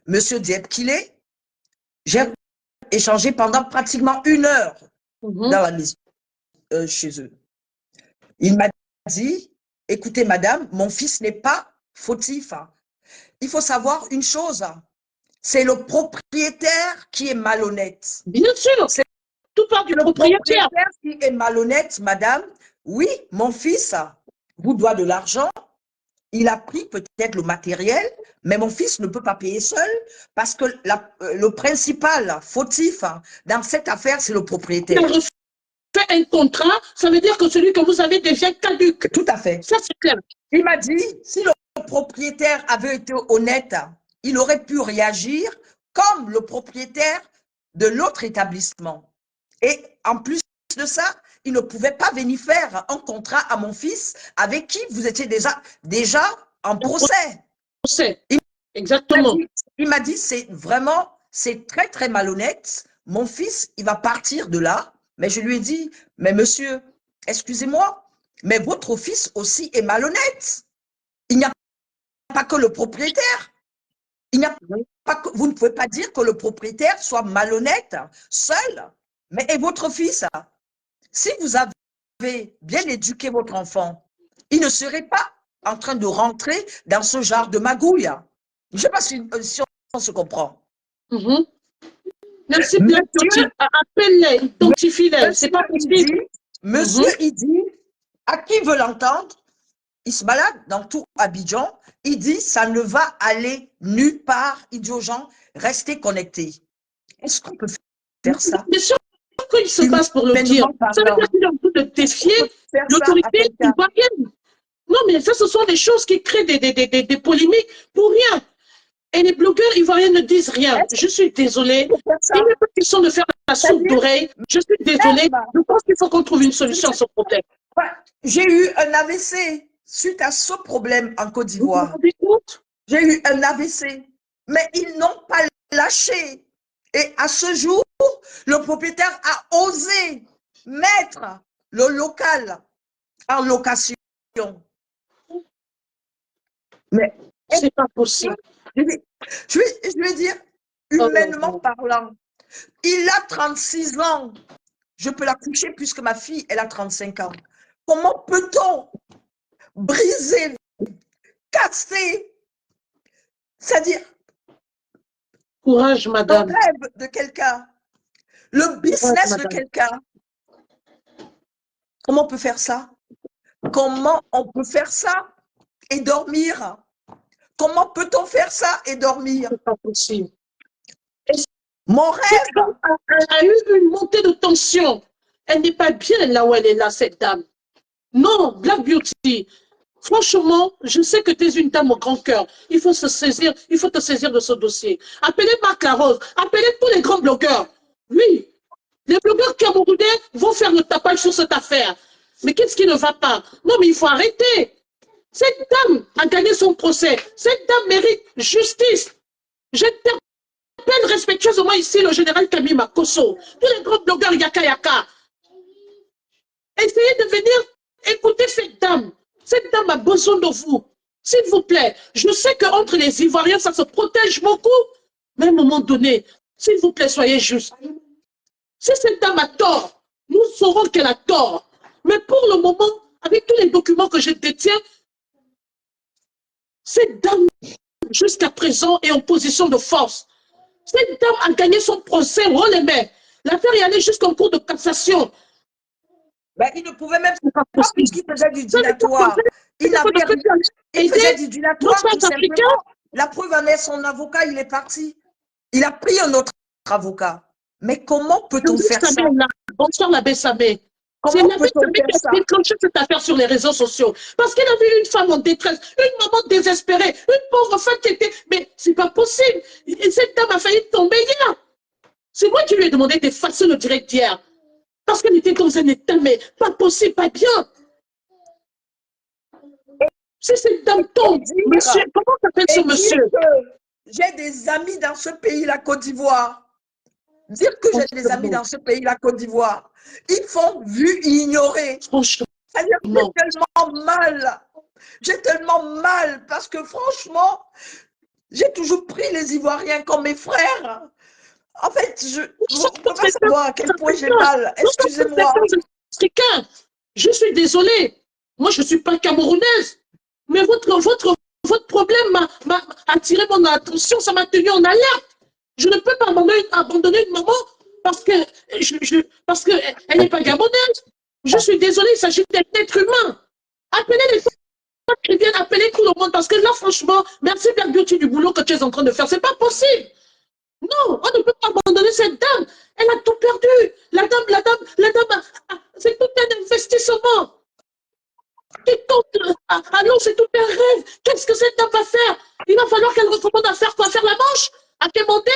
monsieur Diep Kilé. J'ai échangé pendant pratiquement 1 heure dans la maison, chez eux. Il m'a dit, écoutez madame, mon fils n'est pas fautif. Il faut savoir une chose, c'est le propriétaire qui est malhonnête. Bien sûr, c'est tout part du propriétaire qui est malhonnête, madame. Oui, mon fils vous doit de l'argent. Il a pris peut-être le matériel, mais mon fils ne peut pas payer seul parce que le principal fautif dans cette affaire, c'est le propriétaire. Il a fait un contrat, ça veut dire que celui que vous avez devient caduc. Tout à fait. Ça, c'est clair. Il m'a dit, si le propriétaire avait été honnête, il aurait pu réagir comme le propriétaire de l'autre établissement. Et en plus de ça, il ne pouvait pas venir faire un contrat à mon fils avec qui vous étiez déjà en procès. Exactement. Il m'a dit, c'est très, très malhonnête. Mon fils, il va partir de là. Mais je lui ai dit, mais monsieur, excusez-moi, mais votre fils aussi est malhonnête. Il n'y a pas que le propriétaire. Vous ne pouvez pas dire que le propriétaire soit malhonnête seul. Mais et votre fils, si vous avez bien éduqué votre enfant, il ne serait pas en train de rentrer dans ce genre de magouille. Je ne sais pas si on se comprend. Merci bien, appelle-les, identifie-les. C'est pas possible. Monsieur, il dit, à qui veut l'entendre, il se balade dans tout Abidjan, il dit, ça ne va aller nulle part. Il dit aux gens, restez connectés. Est-ce qu'on peut faire ça? Bien sûr qu'il se passe pour le dire. Ça veut dire qu'il est en train de défier l'autorité ivoirienne. Non, mais ça, ce sont des choses qui créent des polémiques pour rien. Et les blogueurs ivoiriens ne disent rien. Je suis désolée. Il n'est pas question de faire la soupe d'oreille. Je suis désolée. Je pense qu'il faut qu'on trouve une solution à ce problème. J'ai eu un AVC suite à ce problème en Côte d'Ivoire. J'ai eu un AVC. Mais ils n'ont pas lâché. Et à ce jour, le propriétaire a osé mettre le local en location. Mais c'est pas possible. Je vais dire, humainement parlant, il a 36 ans. Je peux la coucher puisque ma fille, elle a 35 ans. Comment peut-on briser, casser, c'est-à-dire courage, madame, le rêve de quelqu'un, le business de quelqu'un? Comment on peut faire ça? Comment on peut faire ça et dormir? Comment peut-on faire ça et dormir? C'est pas possible. Mon rêve a eu une montée de tension. Elle n'est pas bien là où elle est là, cette dame. Non, Black Beauty, franchement, je sais que tu es une dame au grand cœur. Il faut te saisir de ce dossier. Appelez Marc Larose, appelez tous les grands blogueurs. Oui, les blogueurs camerounais vont faire le tapage sur cette affaire. Mais qu'est-ce qui ne va pas? Non, mais il faut arrêter. Cette dame a gagné son procès. Cette dame mérite justice. J'interpelle respectueusement ici le général Camille Makosso, tous les grands blogueurs Yaka Yaka. Essayez de venir écouter cette dame. Cette dame a besoin de vous. S'il vous plaît, je sais qu'entre les Ivoiriens, ça se protège beaucoup. Mais à un moment donné, s'il vous plaît, soyez juste. Si cette dame a tort, nous saurons qu'elle a tort. Mais pour le moment, avec tous les documents que je détiens, cette dame, jusqu'à présent, est en position de force. Cette dame a gagné son procès, relémé. L'affaire est allée jusqu'en cours de cassation. Ben, il ne pouvait même pas puisqu'il faisait du dilatoire. Il faisait du dilatoire tout simplement. La preuve en est, son avocat, il est parti. Il a pris un autre avocat. Mais comment peut-on faire ça? Bonsoir l'abbé Sabé. C'est Comment l'abbé peut-on Sabé faire qui a ça? déclenché cette affaire sur les réseaux sociaux. Parce qu'il a vu une femme en détresse, une maman désespérée, une pauvre femme qui était... Mais c'est pas possible. Et cette dame a failli tomber hier. C'est moi qui lui ai demandé d'effacer le direct hier. Parce qu'elle était dans un état, mais pas possible, pas bien. Si cette dame tombe, monsieur, comment s'appelle ce monsieur? J'ai des amis dans ce pays, la Côte d'Ivoire. Dire que j'ai des amis dans ce pays, la Côte d'Ivoire. Ils font vu ignorer. Franchement. C'est-à-dire que j'ai tellement mal. J'ai tellement mal parce que franchement, j'ai toujours pris les Ivoiriens comme mes frères. En fait, je ne peux pas savoir à quel point j'ai mal. Excusez-moi. Je suis désolée. Moi, je ne suis pas camerounaise. Mais votre problème m'a attiré mon attention. Ça m'a tenu en alerte. Je ne peux pas abandonner une maman parce qu'elle n'est pas gabonaise. Je suis désolée, il s'agit d'un être humain. Appelez les gens qui viennent appeler tout le monde parce que là, franchement, merci Black Beauty du boulot que tu es en train de faire. C'est pas possible. Non, on ne peut pas abandonner cette dame. Elle a tout perdu. La dame, c'est tout un investissement. Alors, c'est tout un rêve. Qu'est-ce que cette dame va faire? Il va falloir qu'elle recommande à faire quoi? Faire la manche? À quémander?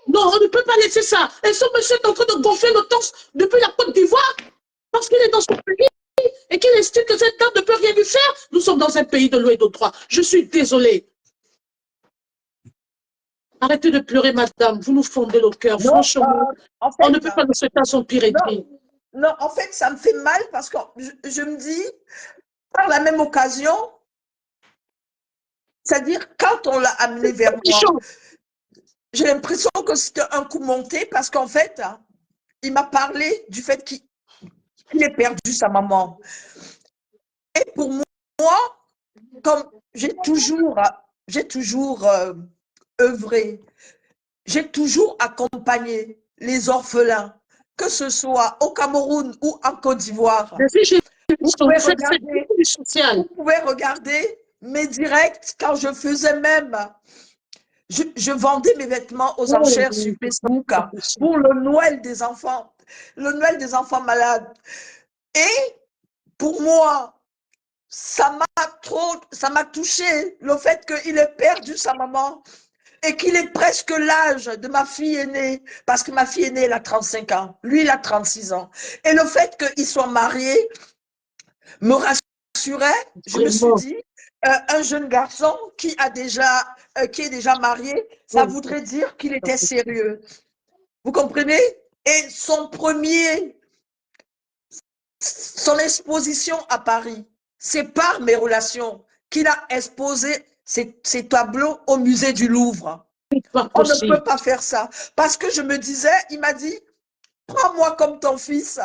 Non, on ne peut pas laisser ça. Et ce monsieur est en train de gonfler le torse depuis la Côte d'Ivoire parce qu'il est dans son pays et qu'il estime que cette dame ne peut rien lui faire. Nous sommes dans un pays de loi et de droit. Je suis désolée. Arrêtez de pleurer, madame. Vous nous fondez le cœur. Franchement, en fait, on ne peut pas nous souhaiter à son pire ennemi. Non, en fait, ça me fait mal parce que je me dis, par la même occasion, c'est-à-dire quand on l'a amené vers moi, j'ai l'impression que c'était un coup monté parce qu'en fait, il m'a parlé du fait qu'il ait perdu sa maman. Et pour moi, comme j'ai toujours œuvré, j'ai toujours accompagné les orphelins, que ce soit au Cameroun ou en Côte d'Ivoire. Vous pouvez regarder mes directs quand je faisais même, je vendais mes vêtements aux enchères sur Facebook pour le Noël des enfants malades. Et pour moi, ça m'a touché le fait qu'il ait perdu sa maman et qu'il ait presque l'âge de ma fille aînée, parce que ma fille aînée, elle a 35 ans, lui, il a 36 ans. Et le fait qu'il soit marié me rassurait. Je me suis dit, un jeune garçon qui est déjà marié, ça voudrait dire qu'il était sérieux. Vous comprenez? Et son exposition à Paris, c'est par mes relations qu'il a exposé ces tableaux au musée du Louvre. On ne peut pas faire ça. Parce que je me disais, il m'a dit, prends-moi comme ton fils.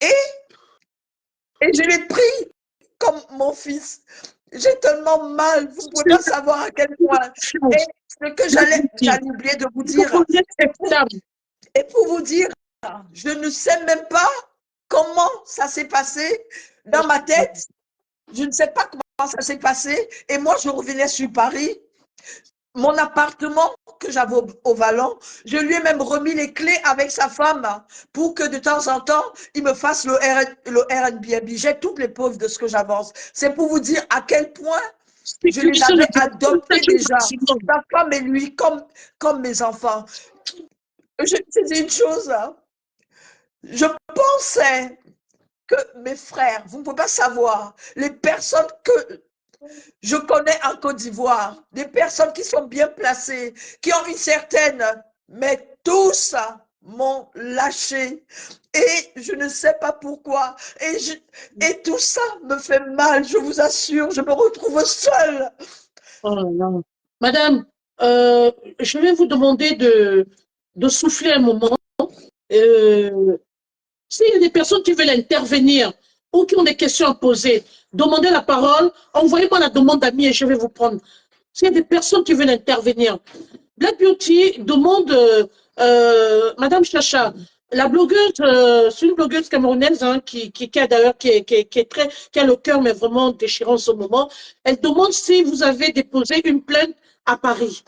Et je l'ai pris comme mon fils. J'ai tellement mal, vous ne pouvez pas savoir à quel point. Et ce que j'allais oublier de vous dire, et pour vous dire, je ne sais même pas comment ça s'est passé dans ma tête. Je ne sais pas comment ça s'est passé. Et moi, je revenais sur Paris. Mon appartement que j'avais au Vallon, je lui ai même remis les clés avec sa femme pour que de temps en temps, il me fasse le Airbnb. J'ai toutes les preuves de ce que j'avance. C'est pour vous dire à quel point je les avais adoptés déjà, sa femme et lui, comme mes enfants. C'est une chose, je pensais que mes frères, vous ne pouvez pas savoir, les personnes que je connais en Côte d'Ivoire, des personnes qui sont bien placées, qui ont une certaine, mais tous m'ont lâché. Et je ne sais pas pourquoi. Et tout ça me fait mal, je vous assure, je me retrouve seule. Oh non. Madame, je vais vous demander de souffler un moment. S'il y a des personnes qui veulent intervenir ou qui ont des questions à poser, demandez la parole, envoyez-moi la demande d'amis et je vais vous prendre. S'il y a des personnes qui veulent intervenir, Black Beauty demande, Madame Chacha, la blogueuse, c'est une blogueuse camerounaise qui a d'ailleurs, qui a le cœur mais vraiment déchirant en ce moment. Elle demande si vous avez déposé une plainte à Paris.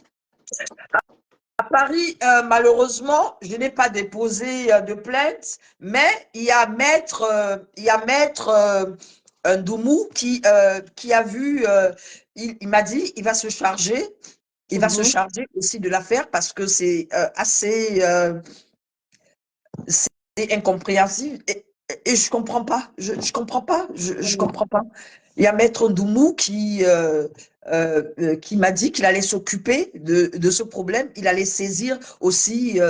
À Paris, malheureusement, je n'ai pas déposé de plainte, mais il y a maître Ndoumou qui a vu, il m'a dit, il va se charger. Il va se charger aussi de l'affaire parce que c'est assez c'est incompréhensible et je comprends pas. Je comprends pas. Je comprends pas. Il y a Maître Ndoumou qui m'a dit qu'il allait s'occuper de ce problème. Il allait saisir aussi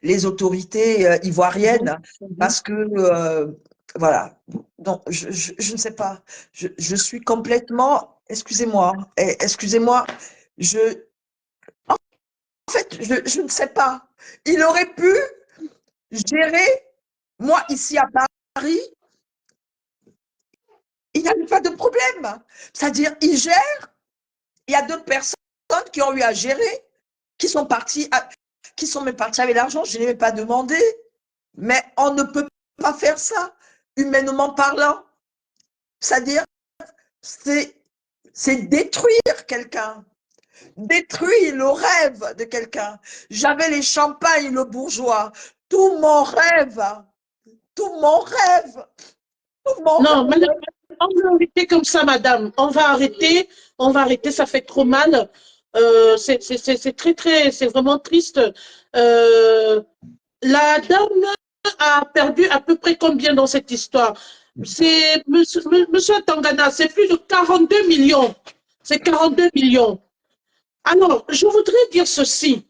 les autorités ivoiriennes parce que voilà. Donc je ne sais pas. Je suis complètement. Excusez-moi. Je En fait, je ne sais pas. Il aurait pu gérer, moi, ici à Paris, il n'y avait pas de problème. C'est-à-dire, il gère, il y a d'autres personnes qui ont eu à gérer, qui sont même partis avec l'argent, je n'ai même pas demandé. Mais on ne peut pas faire ça, humainement parlant. C'est-à-dire, c'est détruire quelqu'un. Détruire le rêve de quelqu'un. J'avais les champagnes, le bourgeois. Tout mon rêve. Tout mon rêve. Tout mon Non, rêve. madame, on va arrêter comme ça, madame. On va arrêter, ça fait trop mal. C'est très, très, c'est vraiment triste. La dame a perdu à peu près combien dans cette histoire? C'est monsieur Tangana, c'est plus de 42 millions. C'est 42 millions. Alors, je voudrais dire ceci.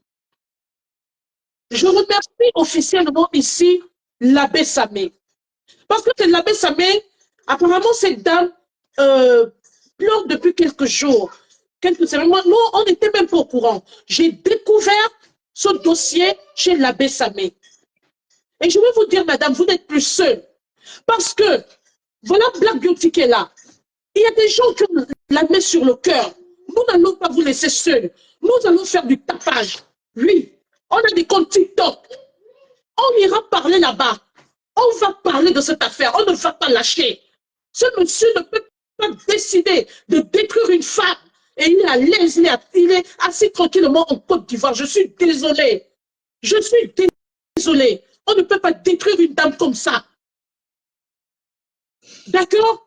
Je remercie officiellement ici l'abbé Samé. Parce que c'est l'abbé Samé, apparemment, cette dame pleure depuis quelques jours. Quelques semaines. Nous, on n'était même pas au courant. J'ai découvert ce dossier chez l'abbé Samé. Et je vais vous dire, madame, vous n'êtes plus seule. Parce que, voilà Black Beauty qui est là. Il y a des gens qui ont la main sur le cœur. Nous n'allons pas vous laisser seuls. Nous allons faire du tapage. Oui, on a des comptes TikTok. On ira parler là-bas. On va parler de cette affaire. On ne va pas lâcher. Ce monsieur ne peut pas décider de détruire une femme. Et il est à l'aise, il est assis tranquillement en Côte d'Ivoire. Je suis désolée. Je suis désolée. On ne peut pas détruire une dame comme ça. D'accord?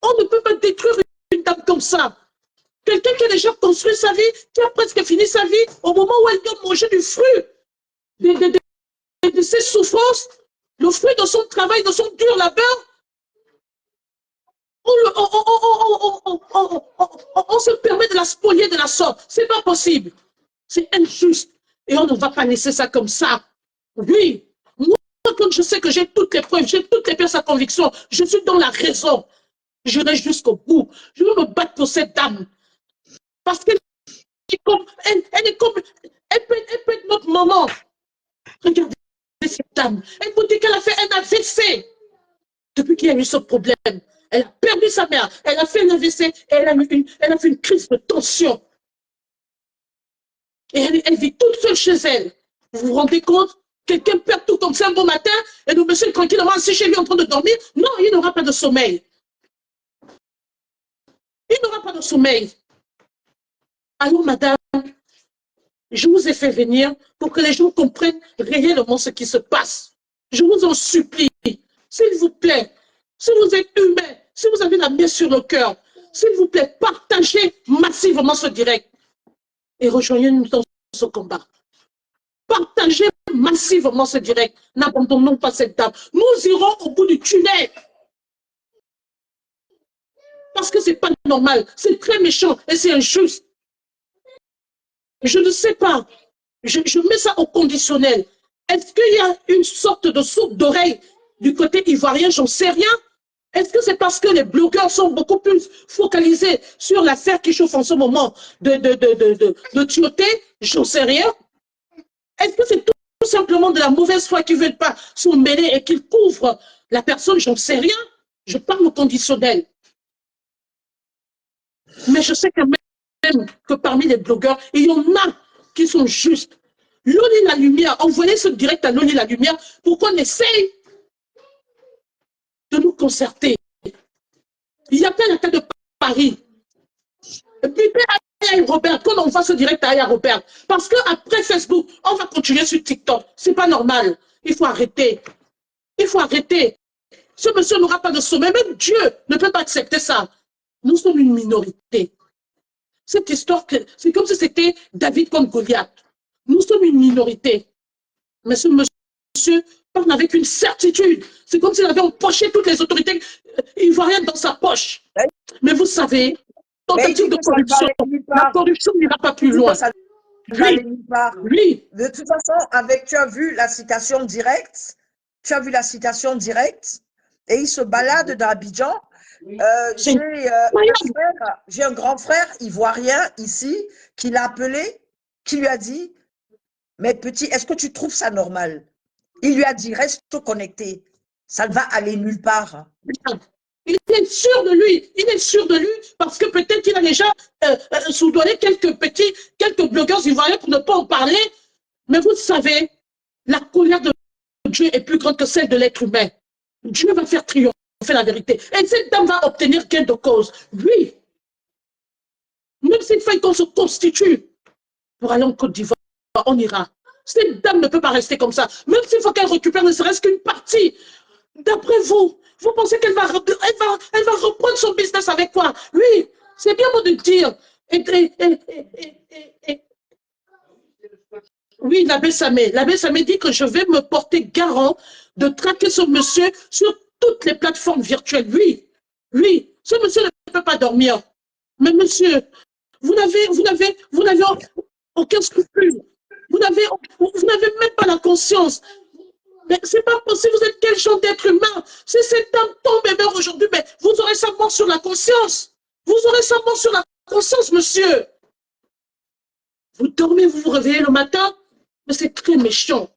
On ne peut pas détruire une dame comme ça. Quelqu'un qui a déjà construit sa vie, qui a presque fini sa vie, au moment où elle doit manger du fruit de ses souffrances, le fruit de son travail, de son dur labeur, on se permet de la spolier de la sorte. C'est pas possible. C'est injuste. Et on ne va pas laisser ça comme ça. Oui. Moi, quand je sais que j'ai toutes les preuves, j'ai toutes les pièces à conviction, je suis dans la raison. Je vais jusqu'au bout. Je veux me battre pour cette dame. Parce qu'elle est comme, elle peut être notre maman. Regardez cette dame. Elle vous dit qu'elle a fait un AVC. Depuis qu'il y a eu ce problème, elle a perdu sa mère, elle a fait un AVC, et elle a fait une crise de tension. Et elle vit toute seule chez elle. Vous vous rendez compte? Quelqu'un perd tout comme ça un bon matin, et le monsieur est tranquillement assis chez lui en train de dormir. Non, il n'aura pas de sommeil. Il n'aura pas de sommeil. Alors, madame, je vous ai fait venir pour que les gens comprennent réellement ce qui se passe. Je vous en supplie, s'il vous plaît, si vous êtes humain, si vous avez la main sur le cœur, s'il vous plaît, partagez massivement ce direct et rejoignez-nous dans ce combat. Partagez massivement ce direct. N'abandonnons pas cette dame. Nous irons au bout du tunnel. Parce que ce n'est pas normal. C'est très méchant et c'est injuste. Je ne sais pas. Je mets ça au conditionnel. Est-ce qu'il y a une sorte de soupe d'oreille du côté ivoirien? J'en sais rien. Est-ce que c'est parce que les blogueurs sont beaucoup plus focalisés sur l'affaire qui chauffe en ce moment de tuyauté? J'en sais rien. Est-ce que c'est tout simplement de la mauvaise foi qu'ils ne veulent pas s'en mêler et qu'ils couvrent la personne? J'en sais rien. Je parle au conditionnel. Mais je sais quand même que parmi les blogueurs, il y en a qui sont justes. Loni la lumière, envoyez ce direct à Loni la lumière pour qu'on essaye de nous concerter. Il y a plein de cas de Paris. Et puis, Hey Robert, quand on voit ce direct à Robert, parce qu'après Facebook, on va continuer sur TikTok. C'est pas normal. Il faut arrêter. Il faut arrêter. Ce monsieur n'aura pas de sommet. Même Dieu ne peut pas accepter ça. Nous sommes une minorité. Cette histoire, c'est comme si c'était David contre Goliath. Nous sommes une minorité. Mais ce monsieur parle avec une certitude. C'est comme s'il avait empoché toutes les autorités ivoiriennes dans sa poche. Mais vous savez, tentative de corruption, la corruption n'ira pas plus loin. Oui. De toute façon, tu as vu la citation directe, et il se balade dans Abidjan. J'ai un grand frère ivoirien ici qui l'a appelé, qui lui a dit, mais petit, est-ce que tu trouves ça normal? Il lui a dit, reste connecté, ça ne va aller nulle part. Il est sûr de lui, parce que peut-être qu'il a déjà soudoyé quelques blogueurs ivoiriens pour ne pas en parler. Mais vous savez, la colère de Dieu est plus grande que celle de l'être humain. Dieu va faire triompher la vérité. Et cette dame va obtenir gain de cause. Oui. Même s'il faut qu'on se constitue pour aller en Côte d'Ivoire, on ira. Cette dame ne peut pas rester comme ça. Même s'il faut qu'elle récupère ne serait-ce qu'une partie. D'après vous, vous pensez qu'elle va reprendre son business avec quoi? Oui, c'est bien beau de dire. Oui, l'abbé Samé dit que je vais me porter garant de traquer ce monsieur sur toutes les plateformes virtuelles. Oui, ce monsieur ne peut pas dormir. Mais monsieur, vous n'avez aucun scrupule. Vous n'avez même pas la conscience. Mais c'est pas possible, vous êtes quel genre d'être humain? Si cette dame tombe et meurt aujourd'hui, mais vous aurez sa mort sur la conscience. Vous aurez sa mort sur la conscience, monsieur. Vous dormez, vous vous réveillez le matin, mais c'est très méchant.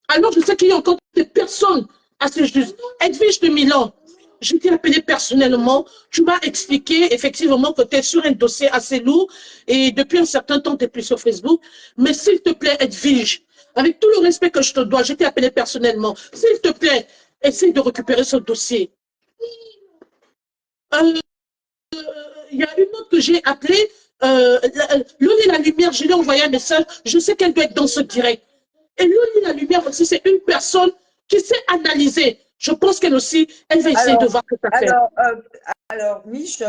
Alors, je sais qu'il y a encore des personnes à ce juste. Edwige de Milan, je t'ai appelé personnellement. Tu m'as expliqué effectivement que tu es sur un dossier assez lourd et depuis un certain temps, tu n'es plus sur Facebook. Mais s'il te plaît, Edwige, avec tout le respect que je te dois, je t'ai appelé personnellement. S'il te plaît, essaye de récupérer ce dossier. Il y a une autre que j'ai appelée, Loli la Lumière, je lui ai envoyé un message. Je sais qu'elle doit être dans ce direct. Et Loli la Lumière aussi, c'est une personne qui sait analyser. Je pense qu'elle aussi, elle va essayer de voir ce que ça fait. Alors, Mich,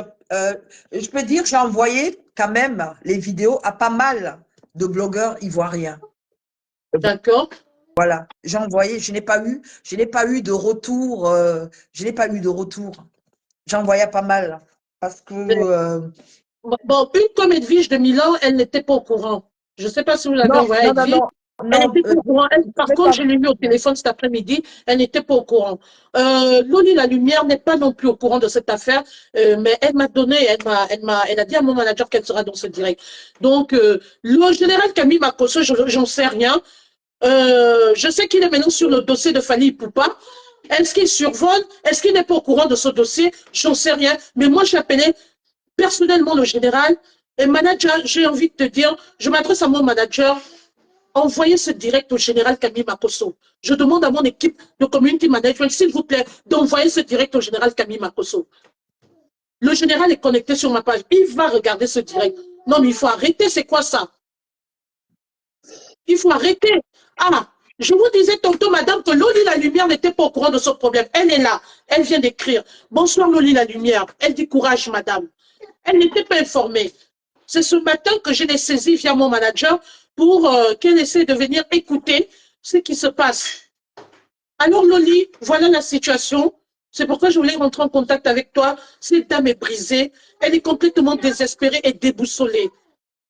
je peux dire, j'ai envoyé quand même les vidéos à pas mal de blogueurs ivoiriens. D'accord. Voilà, j'ai envoyé, je n'ai pas eu de retour, J'ai envoyé à pas mal parce que… Bon, une comme Edwige de Milan, elle n'était pas au courant. Je ne sais pas si vous l'avez envoyé à Edwige. Elle n'était pas au courant. Par contre, je l'ai eu au téléphone cet après-midi. Elle n'était pas au courant. Loli la Lumière n'est pas non plus au courant de cette affaire, mais elle m'a donné, elle a dit à mon manager qu'elle sera dans ce direct. Donc, le général Camille Makosso, j'en sais rien. Je sais qu'il est maintenant sur le dossier de Fally Ipupa. Est-ce qu'il survole? Est-ce qu'il n'est pas au courant de ce dossier? J'en sais rien. Mais moi, j'ai appelé personnellement le général et manager. J'ai envie de te dire, je m'adresse à mon manager. Envoyez ce direct au général Camille Makosso. Je demande à mon équipe de community management, s'il vous plaît, d'envoyer ce direct au général Camille Makosso. Le général est connecté sur ma page. Il va regarder ce direct. Non, mais il faut arrêter. C'est quoi ça? Il faut arrêter. Ah, je vous disais tantôt, madame, que Loli la Lumière n'était pas au courant de ce problème. Elle est là. Elle vient d'écrire. Bonsoir, Loli la Lumière. Elle dit courage, madame. Elle n'était pas informée. C'est ce matin que je l'ai saisie via mon manager pour qu'elle essaie de venir écouter ce qui se passe. Alors, Loli, voilà la situation. C'est pourquoi je voulais rentrer en contact avec toi. Cette dame est brisée. Elle est complètement désespérée et déboussolée.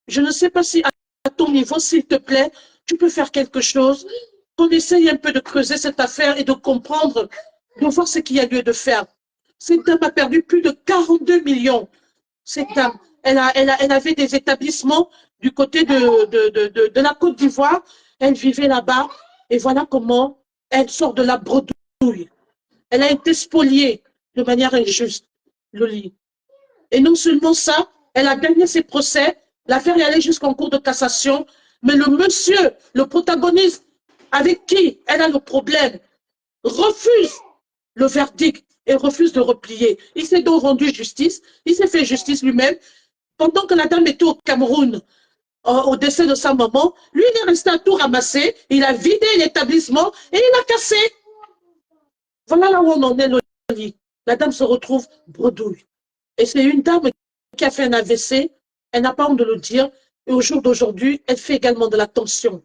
Je ne sais pas si à ton niveau, s'il te plaît, tu peux faire quelque chose, qu'on essaye un peu de creuser cette affaire et de comprendre, de voir ce qu'il y a lieu de faire. Cette dame a perdu plus de 42 millions. Cette dame, elle avait des établissements du côté de la Côte d'Ivoire. Elle vivait là-bas. Et voilà comment elle sort de la bredouille. Elle a été spoliée de manière injuste, Loli. Et non seulement ça, elle a gagné ses procès. L'affaire est allée jusqu'en cour de cassation. Mais le monsieur, le protagoniste avec qui elle a le problème, refuse le verdict et refuse de replier. Il s'est donc rendu justice, il s'est fait justice lui-même. Pendant que la dame était au Cameroun, au décès de sa maman, lui, il est resté à tout ramasser, il a vidé l'établissement et il a cassé. Voilà là où on en est, Loli. La dame se retrouve bredouille. Et c'est une dame qui a fait un AVC, elle n'a pas honte de le dire, et au jour d'aujourd'hui, elle fait également de la tension.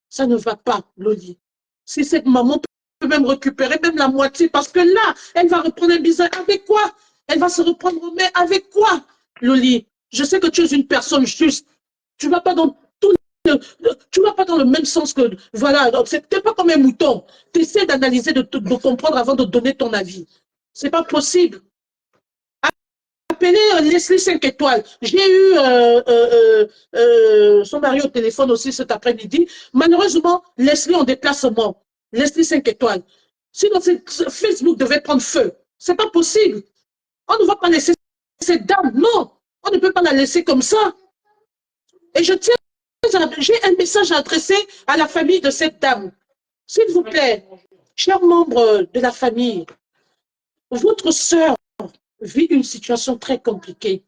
Ça ne va pas, Loli. Si cette maman peut même récupérer même la moitié, parce que là, elle va reprendre un business. Avec quoi? Elle va se reprendre, mais avec quoi, Loli? Je sais que tu es une personne juste. Tu ne vas pas dans tout tu vas pas dans le même sens que, voilà, tu n'es pas comme un mouton. Tu essaies d'analyser, de comprendre avant de donner ton avis. Ce n'est pas possible. Appelez Leslie 5 étoiles. J'ai eu son mari au téléphone aussi cet après-midi. Malheureusement, Leslie en déplacement. Leslie 5 étoiles. Sinon, Facebook devait prendre feu. Ce n'est pas possible. On ne va pas laisser cette dame. Non, on ne peut pas la laisser comme ça. Et j'ai un message à adresser à la famille de cette dame. S'il vous plaît, chers membres de la famille, votre sœur vit une situation très compliquée.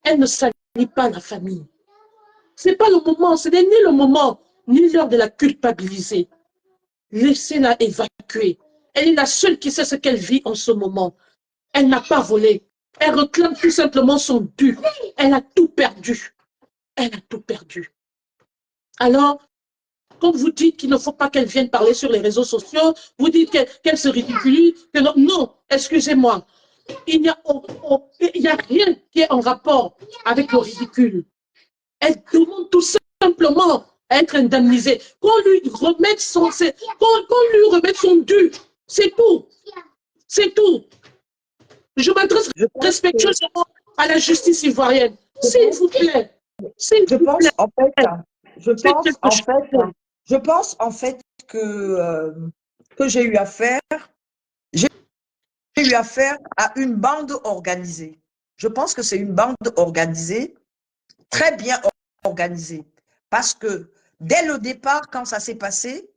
Elle ne salit pas la famille. Ce n'est pas le moment, ce n'est ni le moment, ni l'heure de la culpabiliser. Laissez-la évacuer. Elle est la seule qui sait ce qu'elle vit en ce moment. Elle n'a pas volé. Elle réclame tout simplement son dû. Elle a tout perdu. Elle a tout perdu. Alors, quand vous dites qu'il ne faut pas qu'elle vienne parler sur les réseaux sociaux, vous dites qu'elle se ridiculise, que non, non, excusez-moi. Il n'y a rien qui est en rapport avec le ridicule. Elle demande tout simplement à être indemnisée. Qu'on lui remette son dû. C'est tout. C'est tout. Je m'adresse respectueusement à la justice ivoirienne. S'il vous plaît. Je pense en fait que j'ai eu affaire à une bande organisée. Je pense que c'est une bande organisée, très bien organisée. Parce que dès le départ, quand ça s'est passé,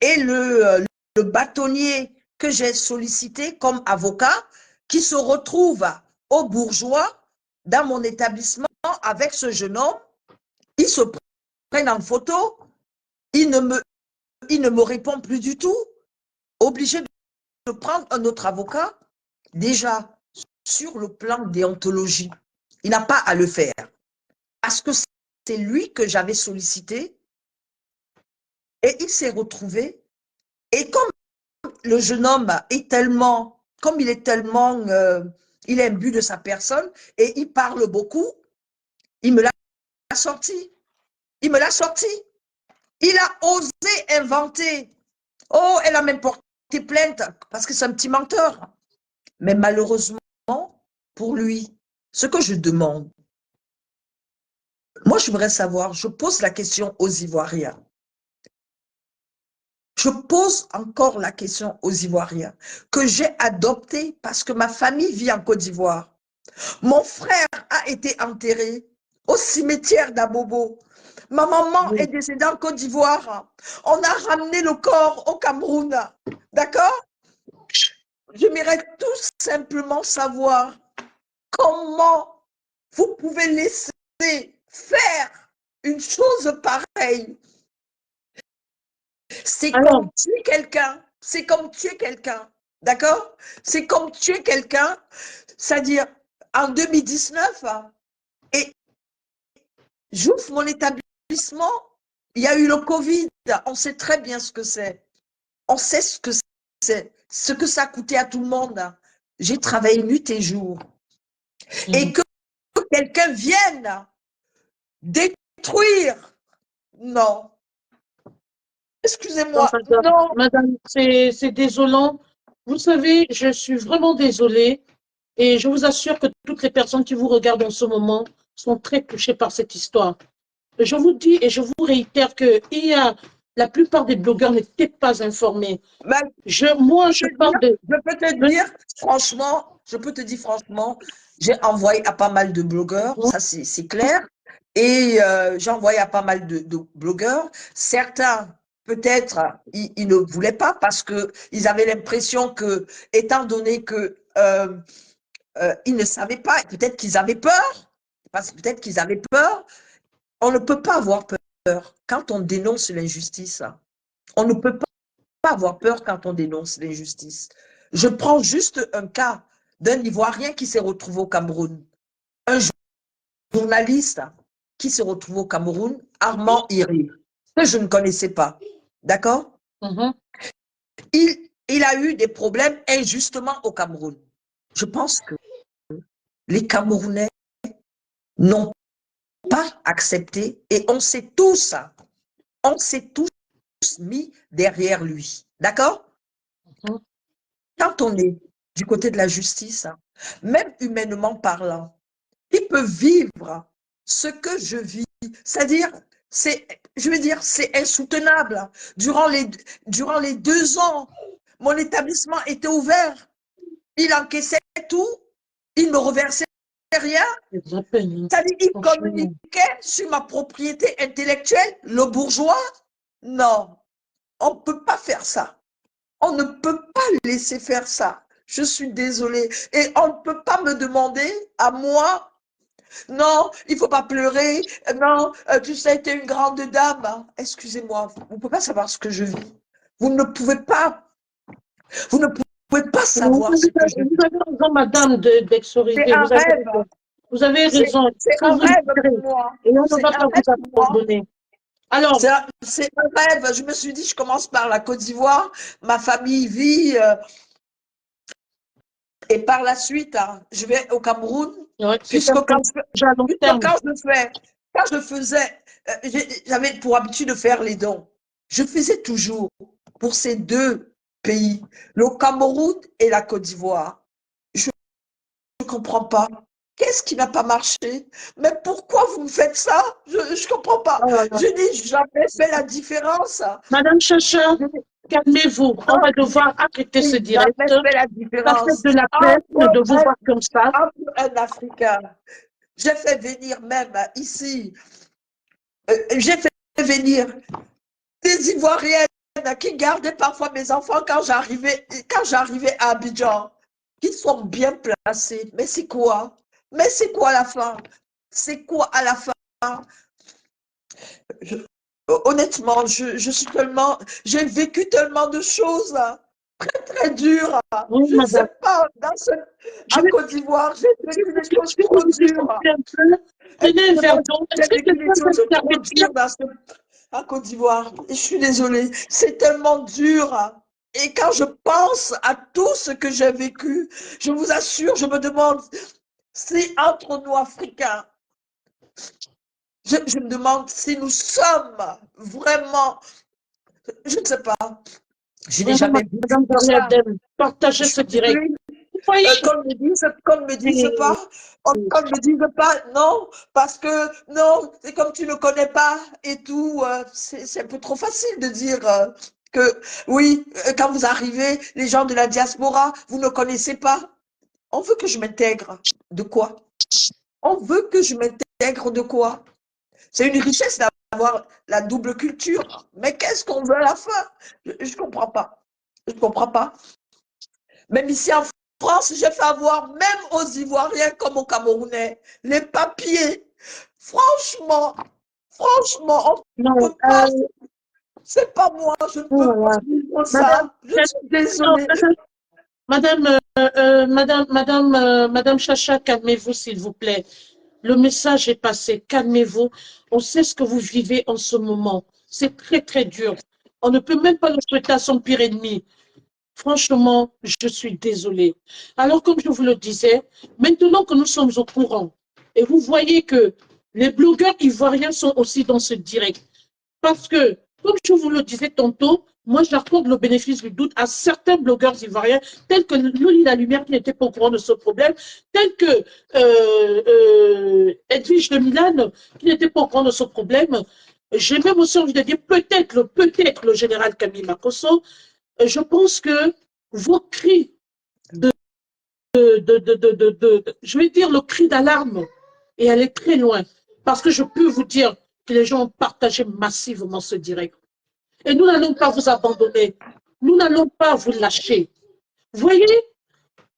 et le bâtonnier que j'ai sollicité comme avocat, qui se retrouve au Bourgeois, dans mon établissement, avec ce jeune homme, ils se prennent en photo, il ne me répond plus du tout, obligé de prendre un autre avocat, déjà sur le plan déontologie. Il n'a pas à le faire, parce que c'est lui que j'avais sollicité, et il s'est retrouvé, et comme le jeune homme est tellement, comme il est tellement, il est imbu de sa personne, et il parle beaucoup, il me l'a sorti. Il me l'a sorti. Il a osé inventer. Oh, elle a même porté plainte parce que c'est un petit menteur. Mais malheureusement, pour lui, ce que je demande, moi je voudrais savoir, je pose la question aux Ivoiriens. Je pose encore la question aux Ivoiriens que j'ai adopté parce que ma famille vit en Côte d'Ivoire. Mon frère a été enterré au cimetière d'Abobo. Ma maman est décédée en Côte d'Ivoire. On a ramené le corps au Cameroun. D'accord? J'aimerais tout simplement savoir comment vous pouvez laisser faire une chose pareille. C'est comme tuer quelqu'un. C'est comme tuer quelqu'un. D'accord? C'est comme tuer quelqu'un. C'est-à-dire, en 2019, et j'ouvre mon établissement, il y a eu le Covid, on sait très bien ce que c'est. On sait ce que c'est, ce que ça a coûté à tout le monde. J'ai travaillé nuit et jour. Et que quelqu'un vienne détruire, non. Excusez-moi, non. Madame, c'est désolant. Vous savez, je suis vraiment désolée et je vous assure que toutes les personnes qui vous regardent en ce moment sont très touchées par cette histoire. Je vous dis et je vous réitère que la plupart des blogueurs n'étaient pas informés. Je peux te dire, franchement, j'ai envoyé à pas mal de blogueurs, ça c'est clair, et j'ai envoyé à pas mal de blogueurs. Certains peut-être, ils ne voulaient pas parce qu'ils avaient l'impression que, étant donné que ils ne savaient pas, peut-être qu'ils avaient peur, parce que peut-être qu'ils avaient peur, on ne peut pas avoir peur quand on dénonce l'injustice. On ne peut pas avoir peur quand on dénonce l'injustice. Je prends juste un cas d'un Ivoirien qui s'est retrouvé au Cameroun. Un journaliste qui se retrouve au Cameroun, Armand Hiré, que je ne connaissais pas. D'accord? Il a eu des problèmes injustement au Cameroun. Je pense que les Camerounais n'ont pas accepté et on s'est tous mis derrière lui. D'accord? Quand on est du côté de la justice, même humainement parlant, il peut vivre ce que je vis. C'est-à-dire, je veux dire, c'est insoutenable. Durant les 2 ans, mon établissement était ouvert. Il encaissait tout. Il me reversait rien. C'est-à-dire, il communiquait sur ma propriété intellectuelle, le bourgeois. Non, on ne peut pas faire ça. On ne peut pas laisser faire ça. Je suis désolée. Et on ne peut pas me demander à moi, non, il ne faut pas pleurer, non, tu sais, tu es une grande dame. Excusez-moi, vous ne pouvez pas savoir ce que je vis. Vous ne pouvez pas. Vous ne pouvez pas savoir ce que je vis. Vous avez raison, madame, d'exoriser. C'est un rêve. Vous avez raison. C'est un rêve pour moi. Et on ne va pas vous abandonner. Alors, c'est un rêve. Je me suis dit, je commence par la Côte d'Ivoire. Ma famille vit. Et par la suite, je vais au Cameroun. Puisque quand je faisais, j'avais pour habitude de faire les dons. Je faisais toujours pour ces 2 pays, le Cameroun et la Côte d'Ivoire. Je ne comprends pas. Qu'est-ce qui n'a pas marché? Mais pourquoi vous me faites ça? Je ne comprends pas. Je n'ai jamais fait la différence. Madame Chacha, calmez-vous. On va devoir arrêter ce direct. J'ai jamais fait la différence. Ça fait de la peine de vous voir comme ça. Un Africain. J'ai fait venir même ici, j'ai fait venir des Ivoiriennes qui gardaient parfois mes enfants quand j'arrivais à Abidjan, qui sont bien placés. Mais c'est quoi? Mais c'est quoi à la fin? C'est quoi à la fin? Honnêtement, j'ai vécu tellement de choses très, très dures. Oui, je ne sais pas, en Côte d'Ivoire, j'ai vécu des choses trop dures. Tenez un verre d'eau. J'ai vécu des choses trop dures en Côte d'Ivoire. Je suis désolée, c'est tellement dur. Et quand je pense à tout ce que j'ai vécu, je vous assure, je me demande si entre nous Africains, je me demande si nous sommes vraiment, je ne sais pas, je n'ai jamais vu ça. Partagez ce direct. Qu'on me dise pas, non, parce que non, c'est comme tu ne connais pas et tout, c'est un peu trop facile de dire que oui, quand vous arrivez, les gens de la diaspora, vous ne connaissez pas. On veut que je m'intègre. De quoi? On veut que je m'intègre de quoi? C'est une richesse d'avoir la double culture. Mais qu'est-ce qu'on veut à la fin? Je ne comprends pas. Je ne comprends pas. Même ici en France, j'ai fait avoir, même aux Ivoiriens comme aux Camerounais, les papiers. Franchement, on ne peut pas. C'est pas moi, je ne peux pas vivre ça. Je suis désolée. Madame Chacha, calmez-vous, s'il vous plaît. Le message est passé. Calmez-vous. On sait ce que vous vivez en ce moment. C'est très, très dur. On ne peut même pas le souhaiter à son pire ennemi. Franchement, je suis désolée. Alors, comme je vous le disais, maintenant que nous sommes au courant, et vous voyez que les blogueurs ivoiriens sont aussi dans ce direct, parce que, comme je vous le disais tantôt, moi, j'accorde le bénéfice du doute à certains blogueurs ivoiriens, tels que Loli La Lumière, qui n'était pas au courant de ce problème, tels que Edwige de Milan, qui n'était pas au courant de ce problème. J'ai même aussi envie de dire peut-être le général Camille Makosso. Je pense que vos cris je vais dire le cri d'alarme est allé très loin. Parce que je peux vous dire que les gens ont partagé massivement ce direct. Et nous n'allons pas vous abandonner. Nous n'allons pas vous lâcher. Voyez,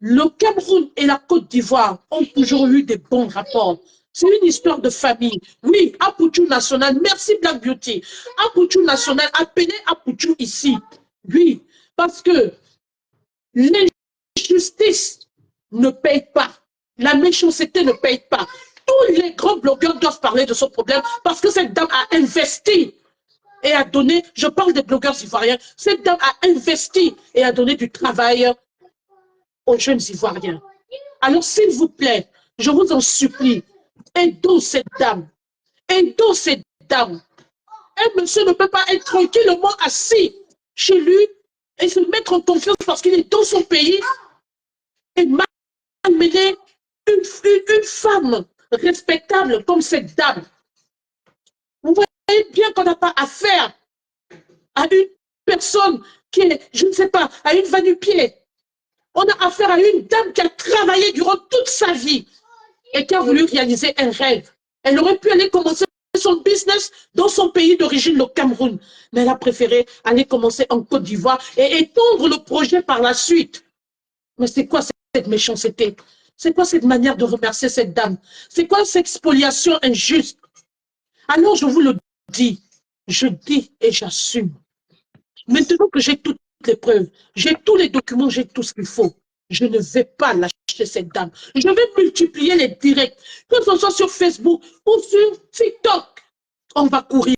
le Cameroun et la Côte d'Ivoire ont toujours eu des bons rapports. C'est une histoire de famille. Oui, Apoutou National, merci Black Beauty. Apoutou National, appelez Apoutou ici. Oui, parce que l'injustice ne paye pas. La méchanceté ne paye pas. Tous les grands blogueurs doivent parler de ce problème parce que cette dame a investi et a donné, je parle des blogueurs ivoiriens, cette dame a investi et a donné du travail aux jeunes Ivoiriens. Alors, s'il vous plaît, je vous en supplie, aidons cette dame. Aidons cette dame. Un monsieur ne peut pas être tranquillement assis chez lui et se mettre en confiance parce qu'il est dans son pays et malmener une femme respectable comme cette dame. Vous voyez bien qu'on n'a pas affaire à une personne qui est, je ne sais pas, à une va-nu-pied. On a affaire à une dame qui a travaillé durant toute sa vie et qui a voulu réaliser un rêve. Elle aurait pu aller commencer son business dans son pays d'origine, le Cameroun. Mais elle a préféré aller commencer en Côte d'Ivoire et étendre le projet par la suite. Mais c'est quoi cette méchanceté? C'est quoi cette manière de remercier cette dame? C'est quoi cette spoliation injuste? Alors je vous le dis, je dis et j'assume. Maintenant que j'ai toutes les preuves, j'ai tous les documents, j'ai tout ce qu'il faut, je ne vais pas lâcher cette dame. Je vais multiplier les directs, que ce soit sur Facebook ou sur TikTok. On va courir.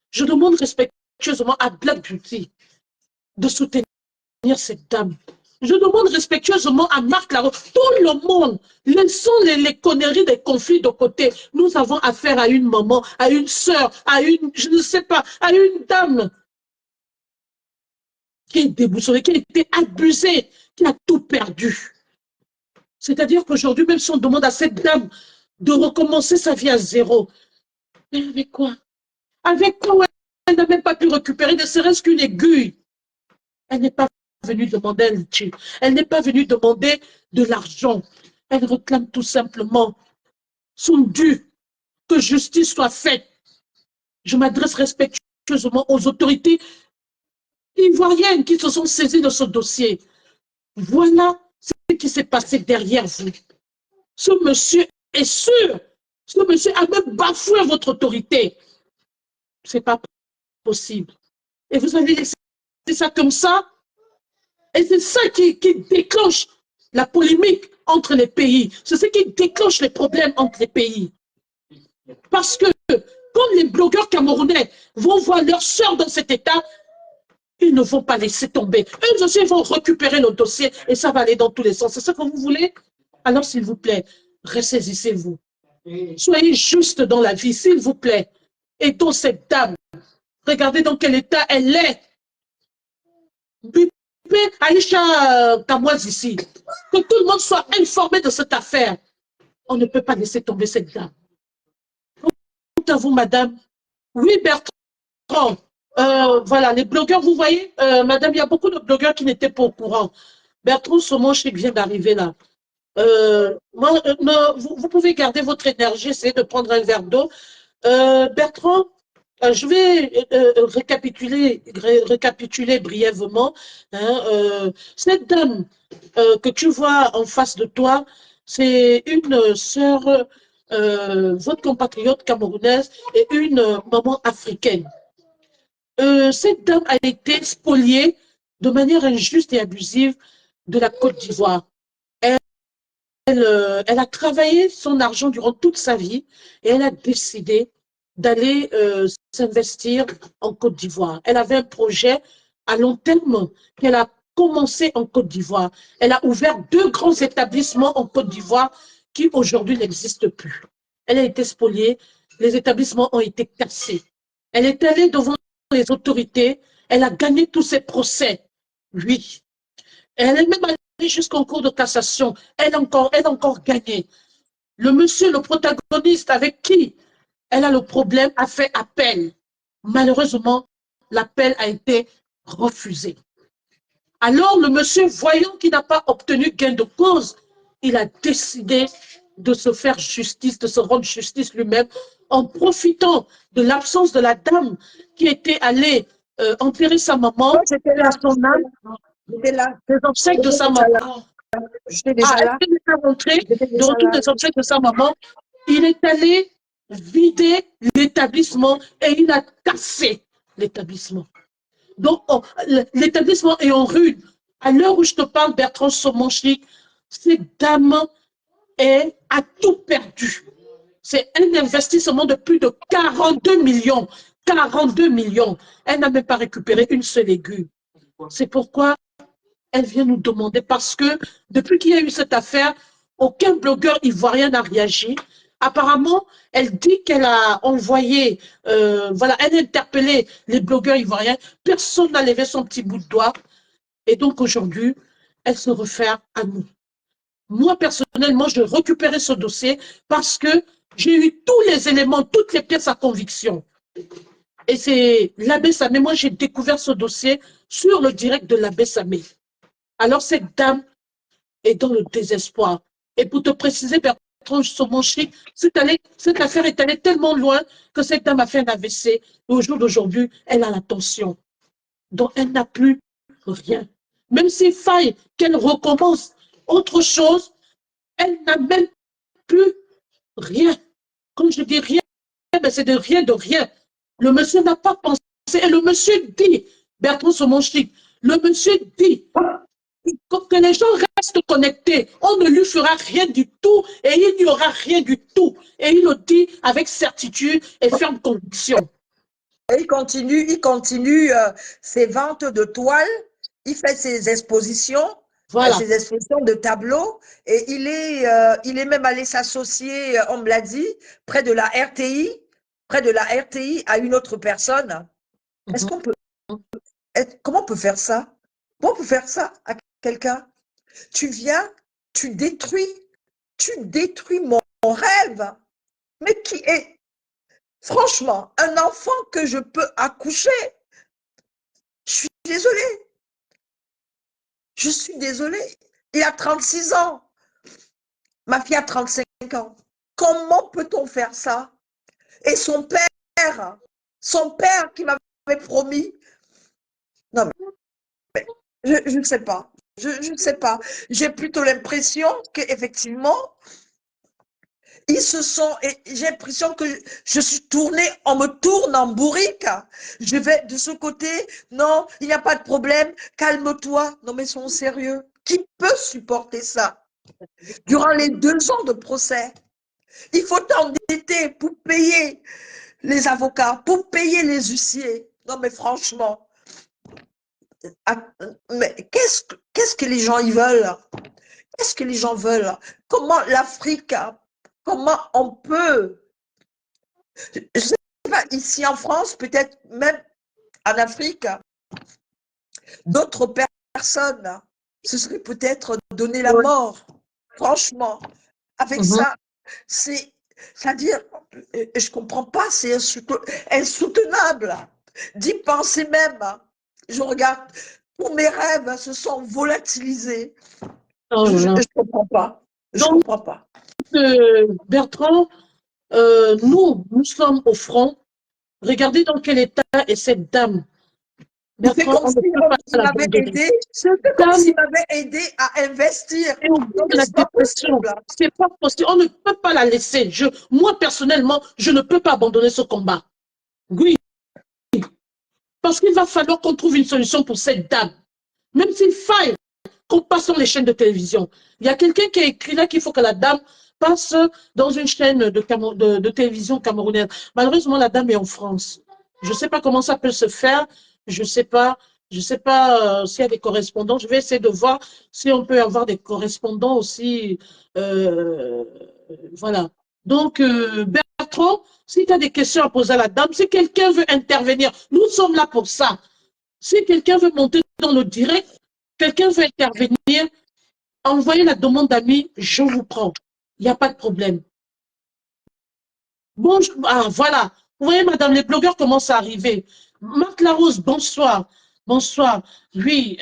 Je demande respectueusement à Black Beauty de soutenir cette dame. Je demande respectueusement à Marc Laroche, tout le monde, laissons les conneries des conflits de côté. Nous avons affaire à une maman, à une sœur, à une, je ne sais pas, à une dame qui est déboussolée, qui a été abusée, qui a tout perdu. C'est-à-dire qu'aujourd'hui, même si on demande à cette dame de recommencer sa vie à zéro, mais avec quoi? Avec quoi elle n'a même pas pu récupérer ne serait-ce qu'une aiguille. Elle n'est pas venue demander un litier. Elle n'est pas venue demander de l'argent. Elle réclame tout simplement son dû, que justice soit faite. Je m'adresse respectueusement aux autorités ivoiriennes qui se sont saisies de ce dossier. Voilà ce qui s'est passé derrière vous. Ce monsieur est sûr. Ce monsieur a même bafoué votre autorité. Ce n'est pas possible. Et vous allez laisser ça comme ça? Et c'est ça qui déclenche la polémique entre les pays. C'est ce qui déclenche les problèmes entre les pays. Parce que quand les blogueurs camerounais vont voir leur sœur dans cet état, ils ne vont pas laisser tomber. Eux aussi vont récupérer le dossier et ça va aller dans tous les sens. C'est ça que vous voulez? Alors, s'il vous plaît, ressaisissez-vous. Soyez juste dans la vie, s'il vous plaît. Aidons cette dame. Regardez dans quel état elle est. Aïcha Kamoise ici. Que tout le monde soit informé de cette affaire. On ne peut pas laisser tomber cette dame. Quant à vous, madame. Oui, Bertrand. Voilà, les blogueurs, vous voyez, madame, il y a beaucoup de blogueurs qui n'étaient pas au courant. Bertrand Somonche vient d'arriver là. Vous pouvez garder votre énergie, essayez de prendre un verre d'eau. Bertrand, je vais récapituler brièvement. Hein, cette dame que tu vois en face de toi, c'est une sœur, votre compatriote camerounaise et une maman africaine. Cette dame a été spoliée de manière injuste et abusive de la Côte d'Ivoire. Elle a travaillé son argent durant toute sa vie et elle a décidé d'aller s'investir en Côte d'Ivoire. Elle avait un projet à long terme qu'elle a commencé en Côte d'Ivoire. Elle a ouvert 2 grands établissements en Côte d'Ivoire qui aujourd'hui n'existent plus. Elle a été spoliée, les établissements ont été cassés. Elle est allée devant les autorités, elle a gagné tous ses procès. Oui. Elle est même allée jusqu'en cour de cassation. Elle a encore gagné. Le monsieur, le protagoniste avec qui elle a le problème, a fait appel. Malheureusement, l'appel a été refusé. Alors, le monsieur, voyant qu'il n'a pas obtenu gain de cause, il a décidé de se faire justice, de se rendre justice lui-même en profitant de l'absence de la dame qui était allée enterrer sa maman, J'étais là, à son âme, j'étais là, les obsèques de j'étais sa déjà là, maman. j'étais Ah, déjà elle là, vient de rentrer, j'étais de déjà retour là. des obsèques de sa maman. Il est allé vider l'établissement et il a cassé l'établissement. Donc, l'établissement est en ruine. À l'heure où je te parle, Bertrand Somonchi, cette dame a tout perdu. C'est un investissement de plus de 42 millions. 42 millions. Elle n'a même pas récupéré une seule aiguille. C'est pourquoi elle vient nous demander, parce que depuis qu'il y a eu cette affaire, aucun blogueur ivoirien n'a réagi. Apparemment, elle dit qu'elle a envoyé, voilà, elle a interpellé les blogueurs ivoiriens. Personne n'a levé son petit bout de doigt. Et donc aujourd'hui, elle se réfère à nous. Moi, personnellement, je récupérais ce dossier parce que j'ai eu tous les éléments, toutes les pièces à conviction. Et c'est l'abbé Samé. Moi, j'ai découvert ce dossier sur le direct de l'abbé Samé. Alors, cette dame est dans le désespoir. Et pour te préciser, Bertrand Somonchi, cette affaire est allée tellement loin que cette dame a fait un AVC. Et au jour d'aujourd'hui, elle a la tension. Donc, elle n'a plus rien. Même s'il faille qu'elle recommence autre chose, elle n'a même plus rien. Quand je dis rien, ben c'est de rien de rien. Le monsieur n'a pas pensé. Et le monsieur dit, Bertrand Somonchi, le monsieur dit que les gens restent connectés. On ne lui fera rien du tout et il n'y aura rien du tout. Et il le dit avec certitude et ferme conviction. Et il continue ses ventes de toiles, il fait ses expositions Voilà. de tableaux, et il est même allé s'associer, on me l'a dit, près de la RTI à une autre personne. Est-ce qu'on peut, comment on peut faire ça? Comment on peut faire ça à quelqu'un? Tu viens, tu détruis, mon rêve. Mais qui est, franchement, un enfant que je peux accoucher? Je suis désolée. Je suis désolée. Il a 36 ans. Ma fille a 35 ans. Comment peut-on faire ça? Et son père qui m'avait promis. Non, mais je ne sais pas. Je ne sais pas. J'ai plutôt l'impression qu'effectivement, ils se sont. J'ai l'impression que je suis tournée, on me tourne en bourrique. Je vais de ce côté. Non, il n'y a pas de problème. Calme-toi. Non, mais ils sont sérieux. Qui peut supporter ça? Durant les 2 ans de procès, il faut t'endetter pour payer les avocats, pour payer les huissiers. Non, mais franchement, mais qu'est-ce que les gens y veulent? Qu'est-ce que les gens veulent? Comment l'Afrique, comment on peut, je ne sais pas, ici en France, peut-être même en Afrique, d'autres personnes se seraient peut-être donné la mort. Franchement, avec ça, c'est-à-dire, je ne comprends pas, c'est insoutenable d'y penser même. Je regarde, tous mes rêves se sont volatilisés. Je ne comprends pas. Je ne Donc, comprends pas. Bertrand, nous sommes au front. Regardez dans quel état est cette dame. C'est Bertrand, comme on ne si peut pas il m'avait l'abandonner. aidé. Cette C'est comme dame s'il m'avait aidé à investir. est au bout Non, de mais la c'est pas dépression. possible. C'est pas possible. On ne peut pas la laisser. Moi, personnellement, je ne peux pas abandonner ce combat. Oui, parce qu'il va falloir qu'on trouve une solution pour cette dame. Même s'il faille qu'on passe sur les chaînes de télévision. Il y a quelqu'un qui a écrit là qu'il faut que la dame passe dans une chaîne de télévision camerounaise. Malheureusement, la dame est en France. Je ne sais pas comment ça peut se faire. Je ne sais pas. Je sais pas s'il y a des correspondants. Je vais essayer de voir si on peut avoir des correspondants aussi. Voilà. Donc, Bertrand, si tu as des questions à poser à la dame, si quelqu'un veut intervenir, nous sommes là pour ça. Si quelqu'un veut monter dans le direct, quelqu'un veut intervenir, envoyez la demande d'amis, je vous prends. Il n'y a pas de problème. Bon, voilà. Vous voyez, madame, les blogueurs commencent à arriver. Marc Larose, bonsoir. Bonsoir. Oui,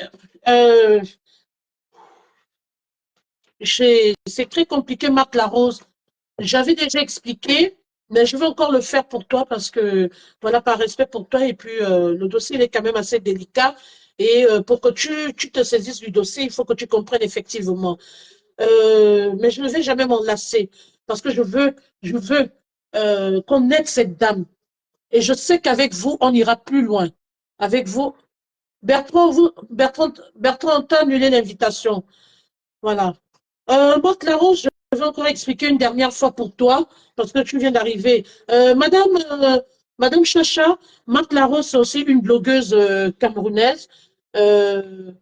euh, c'est très compliqué, Marc Larose. J'avais déjà expliqué Mais je vais encore le faire pour toi parce que, voilà, par respect pour toi. Et puis, le dossier, il est quand même assez délicat. Et pour que tu te saisisses du dossier, il faut que tu comprennes effectivement. Mais je ne vais jamais m'en lasser parce que je veux qu'on aide cette dame. Et je sais qu'avec vous, on ira plus loin. Avec vous, Bertrand t'a annulé l'invitation. Voilà. Marc Larouche, je vais encore expliquer une dernière fois pour toi, parce que tu viens d'arriver. Madame Chacha, Marc Larouche, c'est aussi une blogueuse camerounaise. Euh,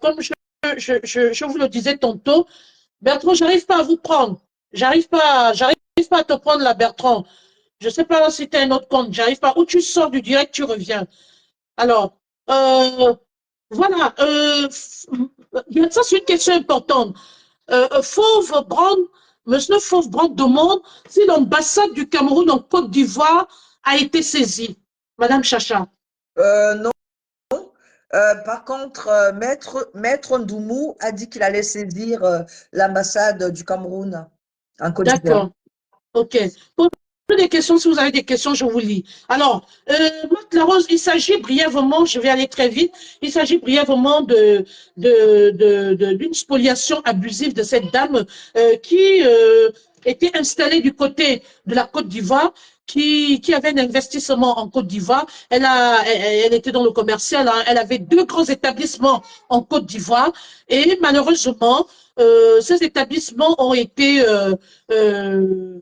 comme je vous le disais tantôt, Bertrand, j'arrive pas à vous prendre. J'arrive pas à te prendre là, Bertrand. Je sais pas si tu as un autre compte, j'arrive pas. Où tu sors du direct, tu reviens. Alors, euh, voilà, ça c'est une question importante. Fauve Brand, Monsieur Fauve Brand demande si l'ambassade du Cameroun en Côte d'Ivoire a été saisie. Madame Chacha. Non. Par contre, Maître Ndoumou a dit qu'il allait saisir l'ambassade du Cameroun en Côte d'Ivoire. D'accord. OK. Posez des questions, si vous avez des questions, je vous lis. Alors, Marc Larose, il s'agit brièvement, je vais aller très vite, il s'agit brièvement d'une spoliation abusive de cette dame qui était installée du côté de la Côte d'Ivoire, qui avait un investissement en Côte d'Ivoire. Elle était dans le commercial, hein. Elle avait 2 grands établissements en Côte d'Ivoire et malheureusement, ces établissements ont été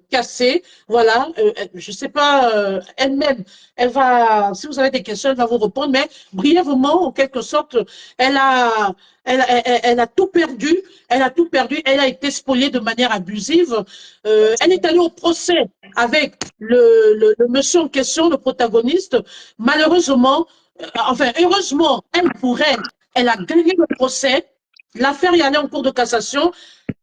cassés. Voilà, je sais pas, elle-même, elle va, si vous avez des questions, elle va vous répondre, mais brièvement, en quelque sorte, elle a, elle a tout perdu, elle a tout perdu, elle a été spoliée de manière abusive. Elle est allée au procès avec le monsieur en question, le protagoniste. Malheureusement, enfin, heureusement, elle pour elle a gagné le procès. L'affaire est allée en cours de cassation.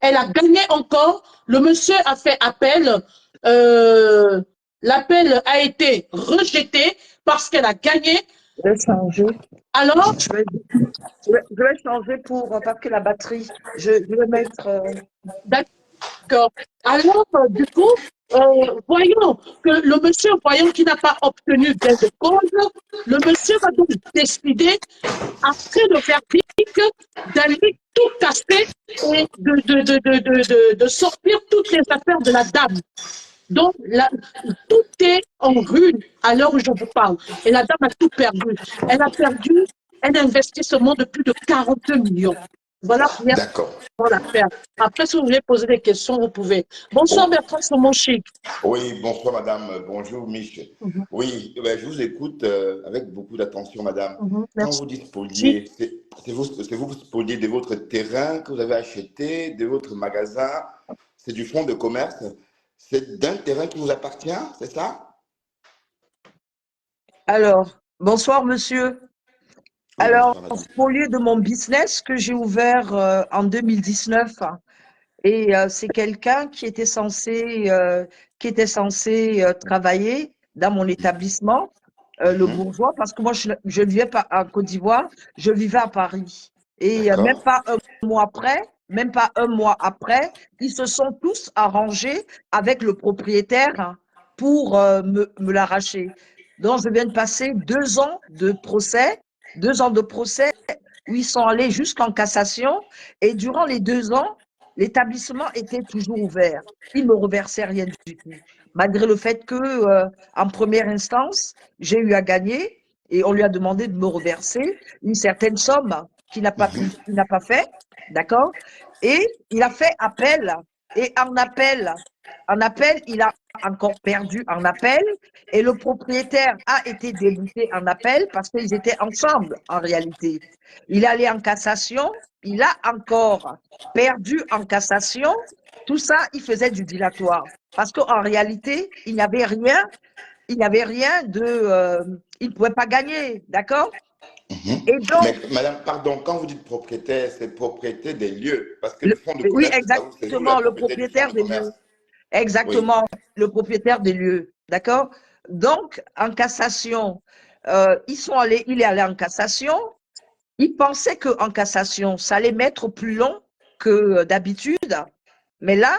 Elle a gagné encore. Le monsieur a fait appel. Euh, L'appel a été rejeté parce qu'elle a gagné. Je vais changer. Alors, Je vais changer parce que la batterie, je vais mettre. d'accord. Alors, du coup, voyons que le monsieur, voyons qu'il n'a pas obtenu gain de cause, le monsieur va donc décider, après le verdict, d'aller tout casser et de sortir toutes les affaires de la dame. Donc, tout est en ruine à l'heure où je vous parle. Et la dame a tout perdu. Elle a perdu un investissement de plus de 42 millions. Voilà combien on l'a fait. Après, si vous voulez poser des questions, vous pouvez. Bonsoir, Bertrand, c'est mon chic. Oui, bonsoir madame, bonjour Mich. Oui, je vous écoute avec beaucoup d'attention madame. Quand vous dites spolier, c'est vous spolier de votre terrain que vous avez acheté, de votre magasin, c'est du fonds de commerce, c'est d'un terrain qui vous appartient, c'est ça? Alors, bonsoir monsieur. Oui, Alors, bonsoir madame. au lieu de mon business que j'ai ouvert en 2019, et c'est quelqu'un qui était censé travailler dans mon établissement, le bourgeois, parce que moi, je ne vivais pas en Côte d'Ivoire, je vivais à Paris. Et même pas un mois après, ils se sont tous arrangés avec le propriétaire pour me l'arracher. Donc, je viens de passer 2 ans de procès, 2 ans de procès où ils sont allés jusqu'en cassation. Et durant les 2 ans, l'établissement était toujours ouvert. Il ne me reversait rien du tout. Malgré le fait que, en première instance, j'ai eu à gagner et on lui a demandé de me reverser une certaine somme qu'il n'a pas fait, d'accord? Et il a fait appel. Et en appel, il a encore perdu en appel. Et le propriétaire a été débouté en appel parce qu'ils étaient ensemble en réalité. Il est allé en cassation. Il a encore perdu en cassation. Tout ça, il faisait du dilatoire. Parce qu'en réalité, il n'y avait rien il ne pouvait pas gagner, d'accord? Et donc, Mais madame, pardon, quand vous dites propriétaire, c'est propriété des lieux, parce que le fonds de oui, commerce, c'est vous la exactement, le propriété du fonds propriétaire de des commerce. lieux. Oui. Exactement, le propriétaire des lieux, d'accord? Donc, en cassation, il est allé en cassation. Il pensait qu'en cassation, ça allait mettre plus long que d'habitude. Mais là,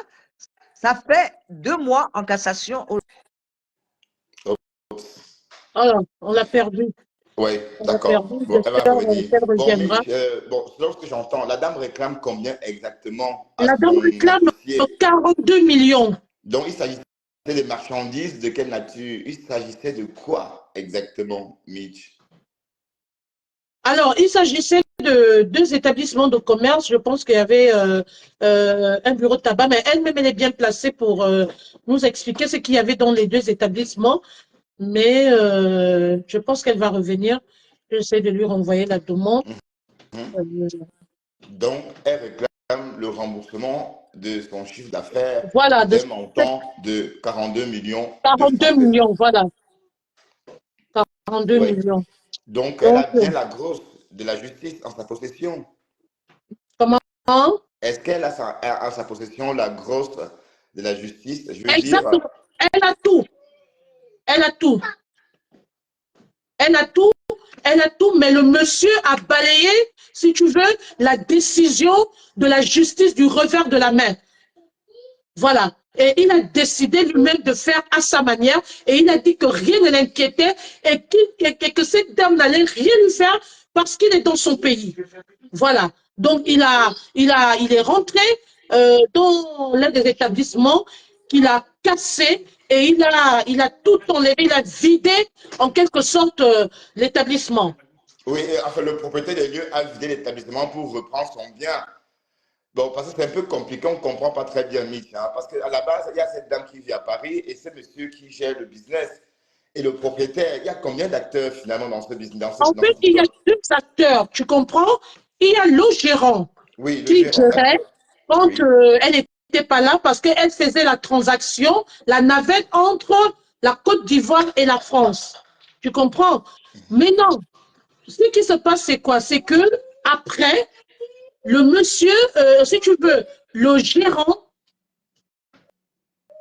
Ça fait 2 mois en cassation. Alors, on l'a perdu. Oui, On l'a d'accord. perdu. Bon, elle va J'espère revenir. qu'elle Bon, reviendra. Mitch, bon, selon ce que j'entends, la dame réclame combien exactement à La dame son réclame associé? 42 millions. Donc, il s'agissait de marchandises de quelle nature? Il s'agissait de quoi exactement, Mitch? Alors, il s'agissait de 2 établissements de commerce. Je pense qu'il y avait un bureau de tabac, mais elle-même, elle est bien placée pour nous expliquer ce qu'il y avait dans les 2 établissements. Mais je pense qu'elle va revenir. J'essaie de lui renvoyer la demande. Mhm. Donc, elle réclame le remboursement de son chiffre d'affaires Voilà, de d'un montant de 42 millions de 42 francs CFA. millions. Voilà, 42 Oui. millions. Donc, elle Donc, a bien la grosse de la justice en sa possession. comment? Est-ce qu'elle a en sa possession la grosse de la justice? Je veux dire, Exactement. Elle a tout. Elle a tout. Elle a tout. Elle a tout, mais le monsieur a balayé, si tu veux, la décision de la justice du revers de la main. Voilà. Et il a décidé lui-même de faire à sa manière et il a dit que rien ne l'inquiétait et que cette dame n'allait rien lui faire parce qu'il est dans son pays. Voilà. Donc, il est rentré dans l'un des établissements qu'il a cassé et il a tout enlevé, il a vidé en quelque sorte l'établissement. oui, enfin, le propriétaire des lieux a vidé l'établissement pour reprendre son bien. Bon, parce que c'est un peu compliqué, on ne comprend pas très bien, Mitch, hein, parce qu'à la base, il y a cette dame qui vit à Paris et ce monsieur qui gère le business. Et le propriétaire, il y a combien d'acteurs finalement dans ce business, En dans fait, cette il y a histoire? 2 acteurs, tu comprends? Il y a le gérant Oui, le qui gérant, gérait d'accord. quand Oui. elle n'était pas là parce qu'elle faisait la transaction, la navette entre la Côte d'Ivoire et la France. Tu comprends? Mais non, ce qui se passe, c'est quoi? C'est que après, le monsieur, si tu veux, le gérant,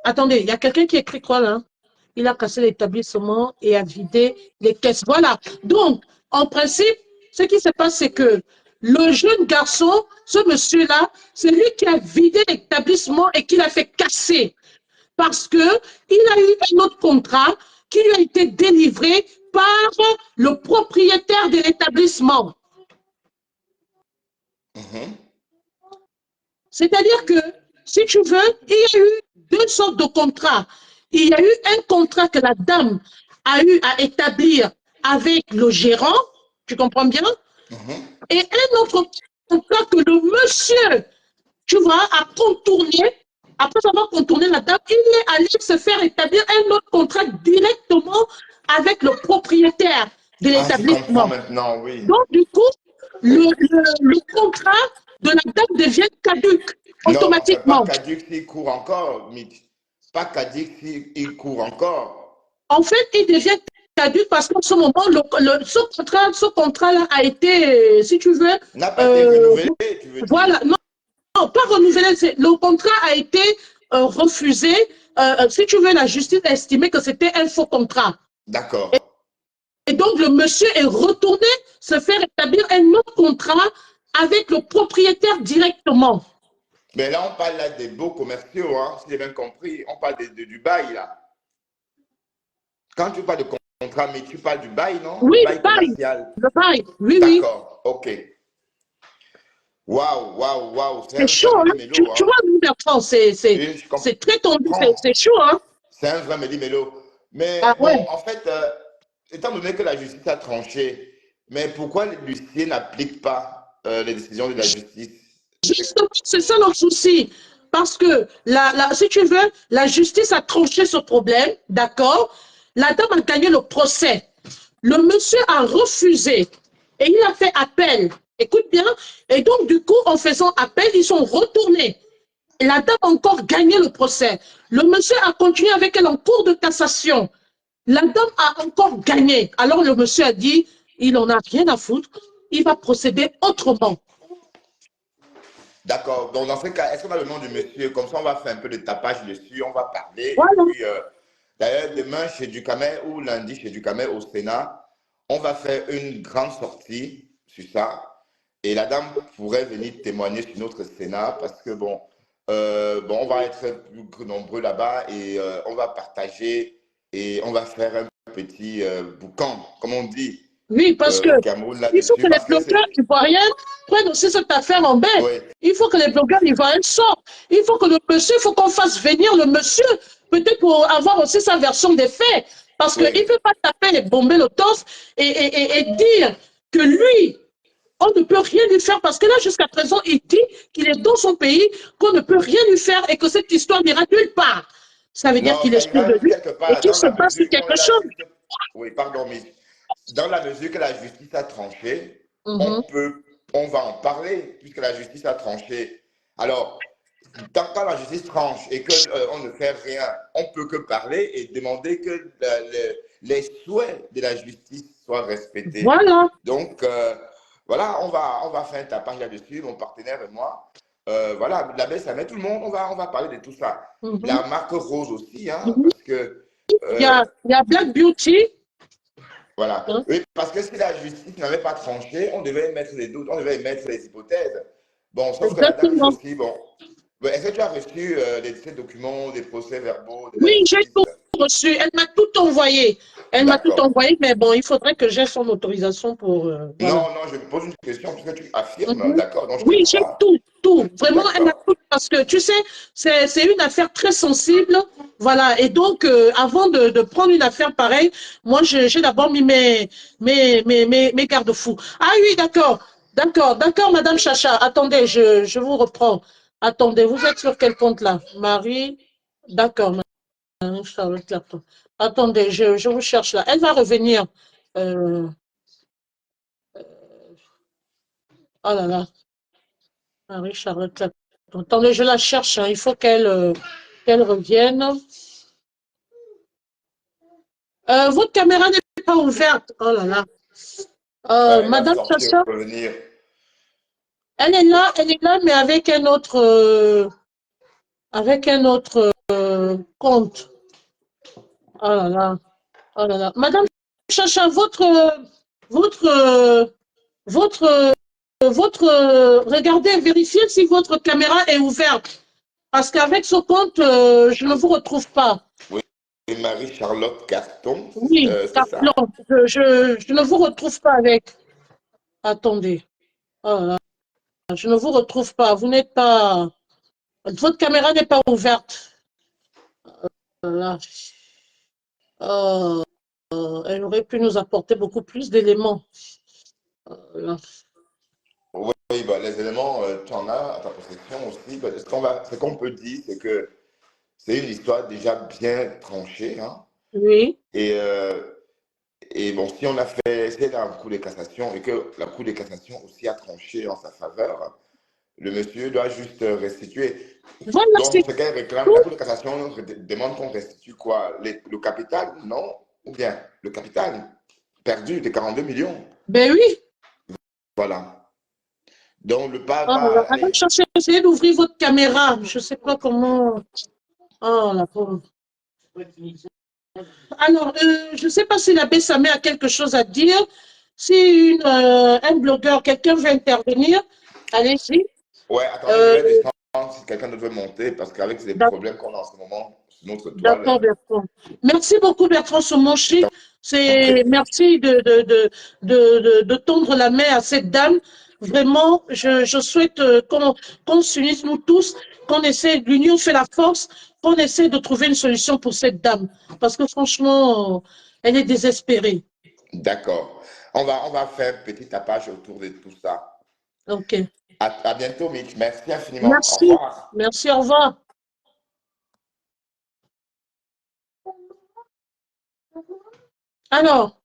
attendez, il y a quelqu'un qui écrit quoi là? Il a cassé l'établissement et a vidé les caisses. Voilà. Donc, en principe, ce qui se passe, c'est que le jeune garçon, ce monsieur-là, c'est lui qui a vidé l'établissement et qui l'a fait casser. Parce qu'il a eu un autre contrat qui lui a été délivré par le propriétaire de l'établissement. Mhm. C'est-à-dire que, si tu veux, il y a eu 2 sortes de contrats. Il y a eu un contrat que la dame a eu à établir avec le gérant, tu comprends bien, Mhm. et un autre contrat que le monsieur, tu vois, a contourné. Après avoir contourné la dame, il est allé se faire établir un autre contrat directement avec le propriétaire de Ah, j'y comprends l'établissement. maintenant, oui. Donc, du coup, le contrat de la dame devient caduc Non, enfin, pas automatiquement. caduc s'il court encore, Mitch. Pas caduc s'il court encore. En fait, il devient caduc parce qu'en ce moment, ce contrat-là a été, si tu veux, N'a pas été euh, renouvelé, tu veux dire. voilà, non, non, pas renouvelé, le contrat a été refusé. Si tu veux, la justice a estimé que c'était un faux contrat. D'accord. Et donc, le monsieur est retourné se faire établir un autre contrat avec le propriétaire directement. Mais là, on parle là des beaux commerciaux, hein, si j'ai bien compris. On parle du bail, là. Quand tu parles de contrat, mais tu parles du bail, non? Le Oui, bail commercial. le bail, oui, oui. D'accord, ok. Waouh, waouh, waouh. C'est C'est un chaud, vrai hein? méli-mélo, Tu hein. vois, nous, Bertrand, Et je c'est très tendu, comprends. c'est chaud, hein? C'est un vrai méli-mélo. Ah Mais ouais. bon, en fait, étant donné que la justice a tranché, mais pourquoi l'huissier n'applique pas les décisions de la justice? Justement, c'est ça notre souci. Parce que, si tu veux, la justice a tranché ce problème, d'accord? La dame a gagné le procès. Le monsieur a refusé et il a fait appel. Écoute bien. Et donc, du coup, en faisant appel, ils sont retournés. Et la dame a encore gagné le procès. Le monsieur a continué avec elle en cours de cassation. La dame a encore gagné. Alors, le monsieur a dit, il n'en a rien à foutre. Il va procéder autrement. D'accord. Donc, dans ce cas, est-ce qu'on a le nom du monsieur? Comme ça, on va faire un peu de tapage dessus, on va parler. Et Voilà. puis, d'ailleurs, demain chez Ducamet ou lundi chez Ducamet au Sénat, on va faire une grande sortie sur ça. Et la dame pourrait venir témoigner sur notre Sénat parce que, bon, bon, on va être plus nombreux là-bas et on va partager et on va faire un petit boucan, comme on dit Oui, parce que au Cameroun il faut là-dessus, que les parce que blogueurs c'est... ivoiriens prennent aussi cette affaire en bain. Oui, Il faut que les blogueurs ivoiriens sortent. Il faut que le monsieur, il faut qu'on fasse venir le monsieur, peut-être pour avoir aussi sa version des faits. Parce qu'il ne oui. peut pas taper et bomber le torse et dire que lui, on ne peut rien lui faire parce que là, jusqu'à présent, il dit qu'il est dans son pays, qu'on ne peut rien lui faire et que cette histoire n'ira nulle part. Ça veut dire Non, qu'il ça est sûr ira de lui quelque et part qu'il dans se la base sur mesure où on quelque l'a chose. juste... Oui, pardon, mais dans la mesure que la justice a tranché, Mhm. on va en parler, puisque la justice a tranché. Alors, quand la justice tranche et qu'on ne fait rien, on ne peut que parler et demander que les souhaits de la justice soient respectés. Voilà. Donc, voilà, on va faire un tapage là-dessus, mon partenaire et moi. Voilà, la baisse, ça met tout le monde, on va parler de tout ça. Mhm. La marque rose aussi, hein, Mhm. parce que Il y a Black Beauty. voilà. Hein? Oui, parce que si la justice n'avait pas tranché, on devait émettre des doutes, on devait émettre des hypothèses. Bon, sauf que la dame dit Exactement. aussi, bon, est-ce que tu as reçu ces documents, des procès-verbaux de la Oui, j'ai justice? tout reçu. Elle m'a tout envoyé. Elle m'a tout D'accord. envoyé, mais bon, il faudrait que j'ai son autorisation pour... voilà. Non, non, je me pose une question parce que tu affirmes, Mhm. d'accord, donc je te Oui, j'ai crois. tout, tout. Vraiment, elle a D'accord. tout. Parce que, tu sais, c'est une affaire très sensible. Voilà. Et donc, avant de prendre une affaire pareille, moi, j'ai d'abord mis mes garde-fous. Ah oui, d'accord. D'accord, d'accord, Madame Chacha. Attendez, je vous reprends. Attendez, vous êtes sur quel compte là? Marie. D'accord, Marie-Charlotte Clapton. Attendez, je vous cherche là. Elle va revenir. Euh, oh là là. Marie-Charlotte Clapton. Attendez, je la cherche, hein. Il faut qu'elle revienne. Votre caméra n'est pas ouverte. Oh là là. Ouais, elle va Madame sortir, Chacha, revenir. elle est là, mais avec un autre compte. Oh là là. Oh là là. Madame Chacha, votre, votre, regardez, vérifiez si votre caméra est ouverte. Parce qu'avec ce compte, je ne vous retrouve pas. Oui, et Marie-Charlotte Carton, Oui, c'est non, ça. je ne vous retrouve pas avec. Attendez. Oh là là, je ne vous retrouve pas. Vous n'êtes pas. Votre caméra n'est pas ouverte. Voilà. Oh, elle aurait pu nous apporter beaucoup plus d'éléments. Voilà. Oui, bah, les éléments, tu en as à ta possession aussi. Bah, ce qu'on peut dire, c'est que c'est une histoire déjà bien tranchée, hein. Oui. Et, bon, si on a fait, c'est dans la Cour de cassation et que la Cour de cassation aussi a tranché en sa faveur, le monsieur doit juste restituer. Voilà, Donc, c'est ce qu'elle réclame, tout. la Cour de cassation demande qu'on restitue quoi? Le capital, non? Ou bien le capital perdu de 42 millions. Ben oui. Voilà. Donc, le pas Oh là va là. Madame, aller. essayez d'ouvrir votre caméra. Je ne sais pas comment. Oh la pauvre. Alors, je ne sais pas si l'abbé Samé a quelque chose à dire. Si un blogueur, quelqu'un veut intervenir, allez-y. Ouais, attendez, je Euh, vais descendre si quelqu'un veut monter parce qu'avec les problèmes qu'on a en ce moment sur notre toile, D'accord, Bertrand. Merci beaucoup, Bertrand Somonchi. j'en prie. Merci de tendre la main à cette dame. Vraiment, je souhaite qu'on s'unisse, nous tous, qu'on essaie, l'union fait la force, qu'on essaie de trouver une solution pour cette dame. Parce que franchement, elle est désespérée. D'accord. On va faire petit tapage autour de tout ça. OK. À bientôt, Mitch. Merci infiniment. Au Merci. revoir. Merci, au revoir. Alors,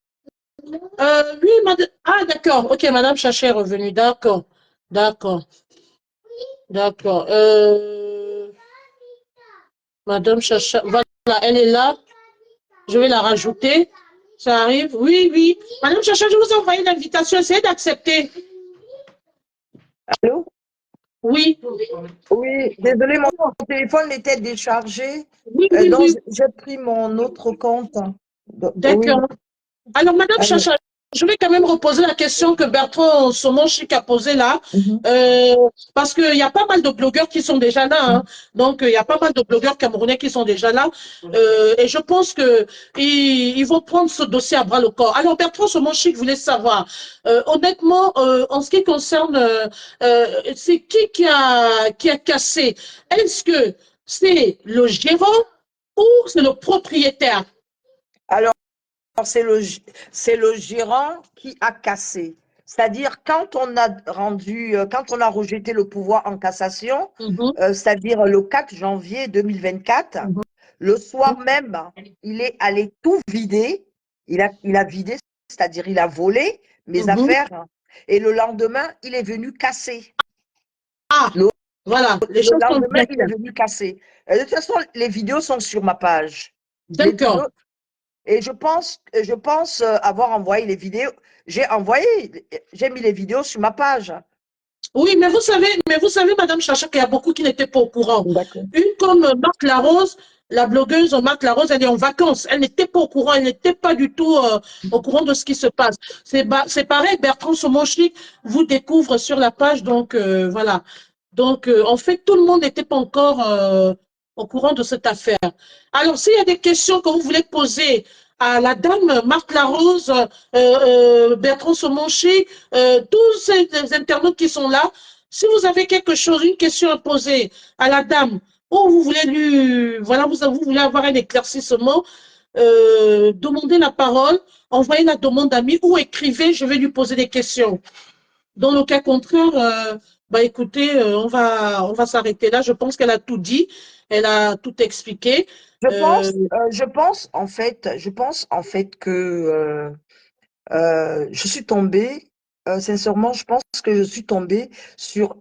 oui, madame. Ah, d'accord. OK, Madame Chaché est revenue. D'accord. D'accord. D'accord. Madame Chacha, voilà, elle est là. Je vais la rajouter. Ça arrive. Oui, oui. Madame Chacha, je vous ai envoyé l'invitation. Essayez d'accepter. Allô? Oui. Oui, désolé, mon téléphone était déchargé. Oui, oui, Donc, oui. j'ai pris mon autre compte. Oui. D'accord. Alors, Madame Allô. Chacha, je vais quand même reposer la question que Bertrand Somonchik a posée là, parce qu'il y a pas mal de blogueurs qui sont déjà là. Hein. Donc, il y a pas mal de blogueurs camerounais qui sont déjà là. Et je pense que ils vont prendre ce dossier à bras le corps. Alors, Bertrand Somonchik voulait savoir, honnêtement, en ce qui concerne, c'est qui a cassé? Est-ce que c'est le gérant ou c'est le propriétaire? Alors, c'est le gérant qui a cassé. C'est-à-dire, quand on a quand on a rejeté le pouvoir en cassation, c'est-à-dire le 4 janvier 2024, le soir même, il est allé tout vider. Il a vidé, c'est-à-dire il a volé mes affaires. Et le lendemain, il est venu casser. Ah, voilà, les Le choses sont lendemain, bien il est faites. venu casser. De toute façon, les vidéos sont sur ma page. Les vidéos, D'accord. et je pense avoir envoyé les vidéos. J'ai mis les vidéos sur ma page. Oui, mais vous savez, Madame Chacha, qu'il y a beaucoup qui n'étaient pas au courant. D'accord. Une comme Marc Larose, la blogueuse Marc Larose, elle est en vacances. Elle n'était pas au courant, elle n'était pas du tout au courant de ce qui se passe. C'est pareil, Bertrand Somonchik vous découvre sur la page, donc voilà. Donc, en fait, tout le monde n'était pas encore au courant de cette affaire. Alors, s'il y a des questions que vous voulez poser à la dame Marc Larose, Bertrand Somonchi, tous ces internautes qui sont là, si vous avez quelque chose, une question à poser à la dame, ou vous voulez lui, voilà, vous voulez avoir un éclaircissement, demandez la parole, envoyez la demande d'amis ou écrivez, je vais lui poser des questions. Dans le cas contraire, bah écoutez, on va s'arrêter là. Je pense qu'elle a tout dit, elle a tout expliqué. Je pense en fait que je suis tombée, sincèrement, je pense que je suis tombée sur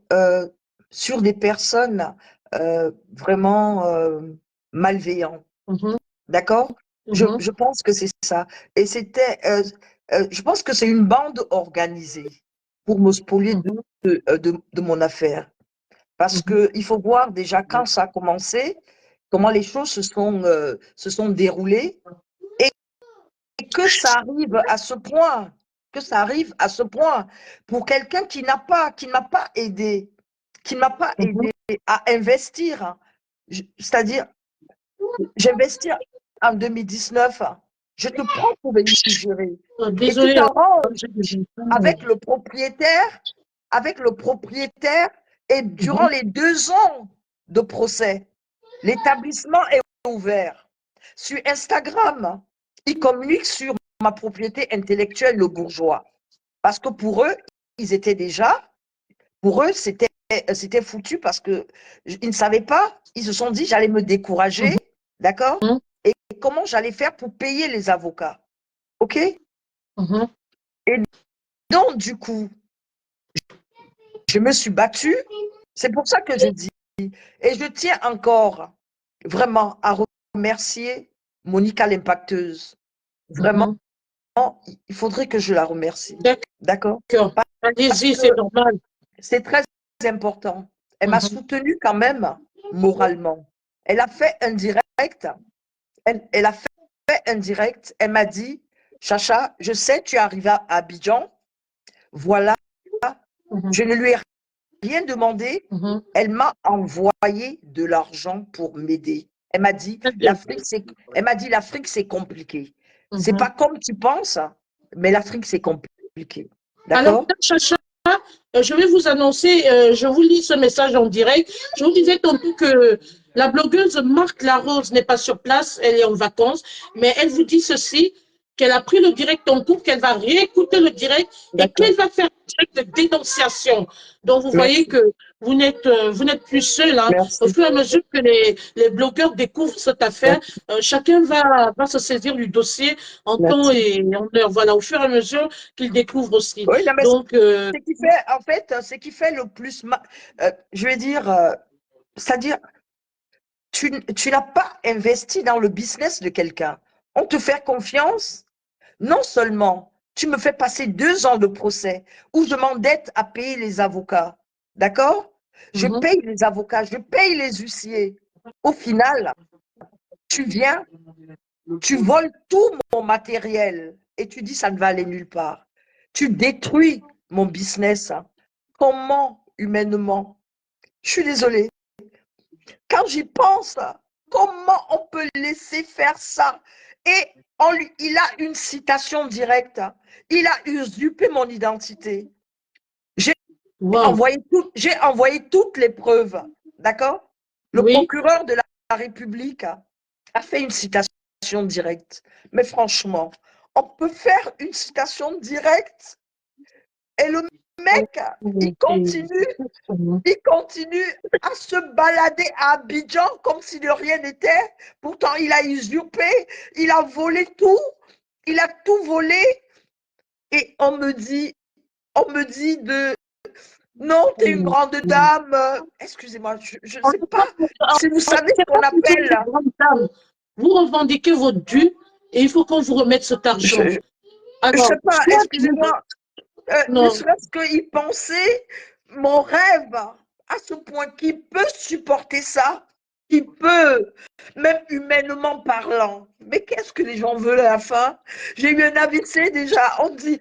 des personnes vraiment malveillantes. D'accord? Je pense que c'est ça. Et je pense que c'est une bande organisée pour me spolier de mon affaire. Parce qu'il faut voir déjà quand ça a commencé, comment les choses se sont déroulées et que ça arrive à ce point, pour quelqu'un qui m'a pas aidé, à investir. C'est-à-dire, j'investis en 2019, je te prends pour bénéficiaire. Et tu Désolée. t'arranges avec le propriétaire, et durant les 2 ans de procès, l'établissement est ouvert. Sur Instagram, ils communiquent sur ma propriété intellectuelle, le bourgeois. Parce que pour eux, c'était foutu parce qu'ils ne savaient pas, ils se sont dit, j'allais me décourager, d'accord? Et comment j'allais faire pour payer les avocats, ok? Et donc, du coup, je me suis battue. C'est pour ça que je dis, et je tiens encore vraiment à remercier Monica l'impacteuse. Vraiment, il faudrait que je la remercie. D'accord? Allez-y, c'est normal. C'est très important. Elle m'a soutenue quand même moralement. Elle a fait un direct. Elle a fait un direct. Elle m'a dit, Chacha, je sais, tu es arrivé à Abidjan. Voilà. Je ne lui ai rien demandé. Elle m'a envoyé de l'argent pour m'aider. Elle m'a dit, l'Afrique, c'est compliqué. C'est pas comme tu penses, mais l'Afrique, c'est compliqué. Alors, D'accord? Chacha, je vais vous annoncer, je vous lis ce message en direct. Je vous disais tantôt que la blogueuse Marc Larose n'est pas sur place, elle est en vacances, mais elle vous dit ceci, qu'elle a pris le direct en cours, qu'elle va réécouter le direct et qu'elle va faire un direct de dénonciation. Donc, vous voyez que vous n'êtes plus seul. Hein. Au fur et à mesure que les blogueurs découvrent cette affaire, chacun va se saisir du dossier en temps et en heure. Voilà, au fur et à mesure qu'ils découvrent aussi. Oui, non, mais donc, ce qui fait le plus mal, je vais dire, c'est-à-dire, tu n'as pas investi dans le business de quelqu'un. On te fait confiance. Non seulement tu me fais passer 2 ans de procès où je m'endette à payer les avocats, d'accord? Je paye les avocats, je paye les huissiers. Au final, tu viens, tu voles tout mon matériel. et tu dis ça ne va aller nulle part. Tu détruis mon business. Comment, humainement? Je suis désolée. Quand j'y pense, comment on peut laisser faire ça? Et il a une citation directe. Il a usurpé mon identité. J'ai envoyé toutes les preuves. D'accord? Le procureur de la République a fait une citation directe. Mais franchement, on peut faire une citation directe et le mec, il continue à se balader à Abidjan comme si de rien n'était. Pourtant, il a usurpé, il a volé tout, il a tout volé. Et on me dit de non, tu es une grande dame. Excusez-moi, je ne sais pas si vous savez ce qu'on appelle. Vous revendiquez votre dû et il faut qu'on vous remette cet argent. Je ne sais pas, excusez-moi. Ne serait-ce qu'il pensait mon rêve à ce point qu'il peut supporter ça, qu'il peut, même humainement parlant. Mais qu'est-ce que les gens veulent à la fin? J'ai eu un AVC déjà, on dit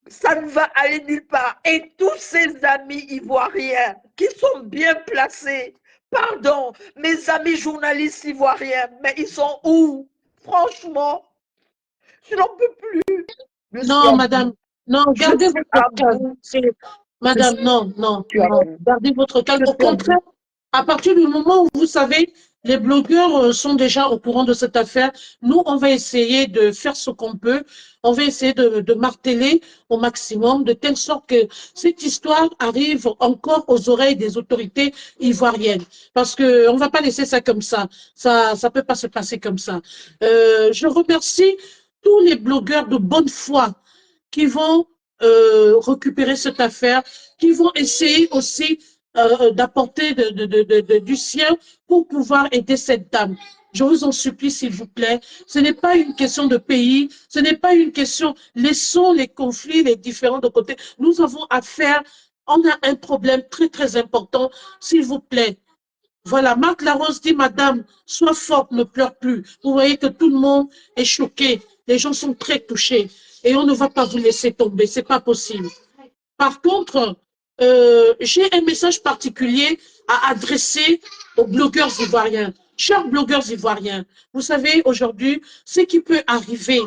ça ne va aller nulle part. Et tous ces amis ivoiriens qui sont bien placés, pardon, mes amis journalistes ivoiriens, mais ils sont où? Franchement, je n'en peux plus. Non, madame, non, gardez votre calme. Madame, non, gardez votre calme. Au contraire, à partir du moment où vous savez, les blogueurs sont déjà au courant de cette affaire, nous, on va essayer de faire ce qu'on peut. On va essayer de marteler au maximum, de telle sorte que cette histoire arrive encore aux oreilles des autorités ivoiriennes. Parce qu'on ne va pas laisser ça comme ça. Ça ne peut pas se passer comme ça. Je remercie tous les blogueurs de bonne foi qui vont récupérer cette affaire, qui vont essayer aussi d'apporter du sien pour pouvoir aider cette dame. Je vous en supplie, s'il vous plaît. Ce n'est pas une question de pays, ce n'est pas une question. Laissons les conflits, les différends de côté. Nous avons affaire, on a un problème très, très important. S'il vous plaît. Voilà, Marc Larose dit, madame, sois forte, ne pleure plus. Vous voyez que tout le monde est choqué. Les gens sont très touchés. Et on ne va pas vous laisser tomber. C'est pas possible. Par contre, j'ai un message particulier à adresser aux blogueurs ivoiriens. Chers blogueurs ivoiriens, vous savez, aujourd'hui, ce qui peut arriver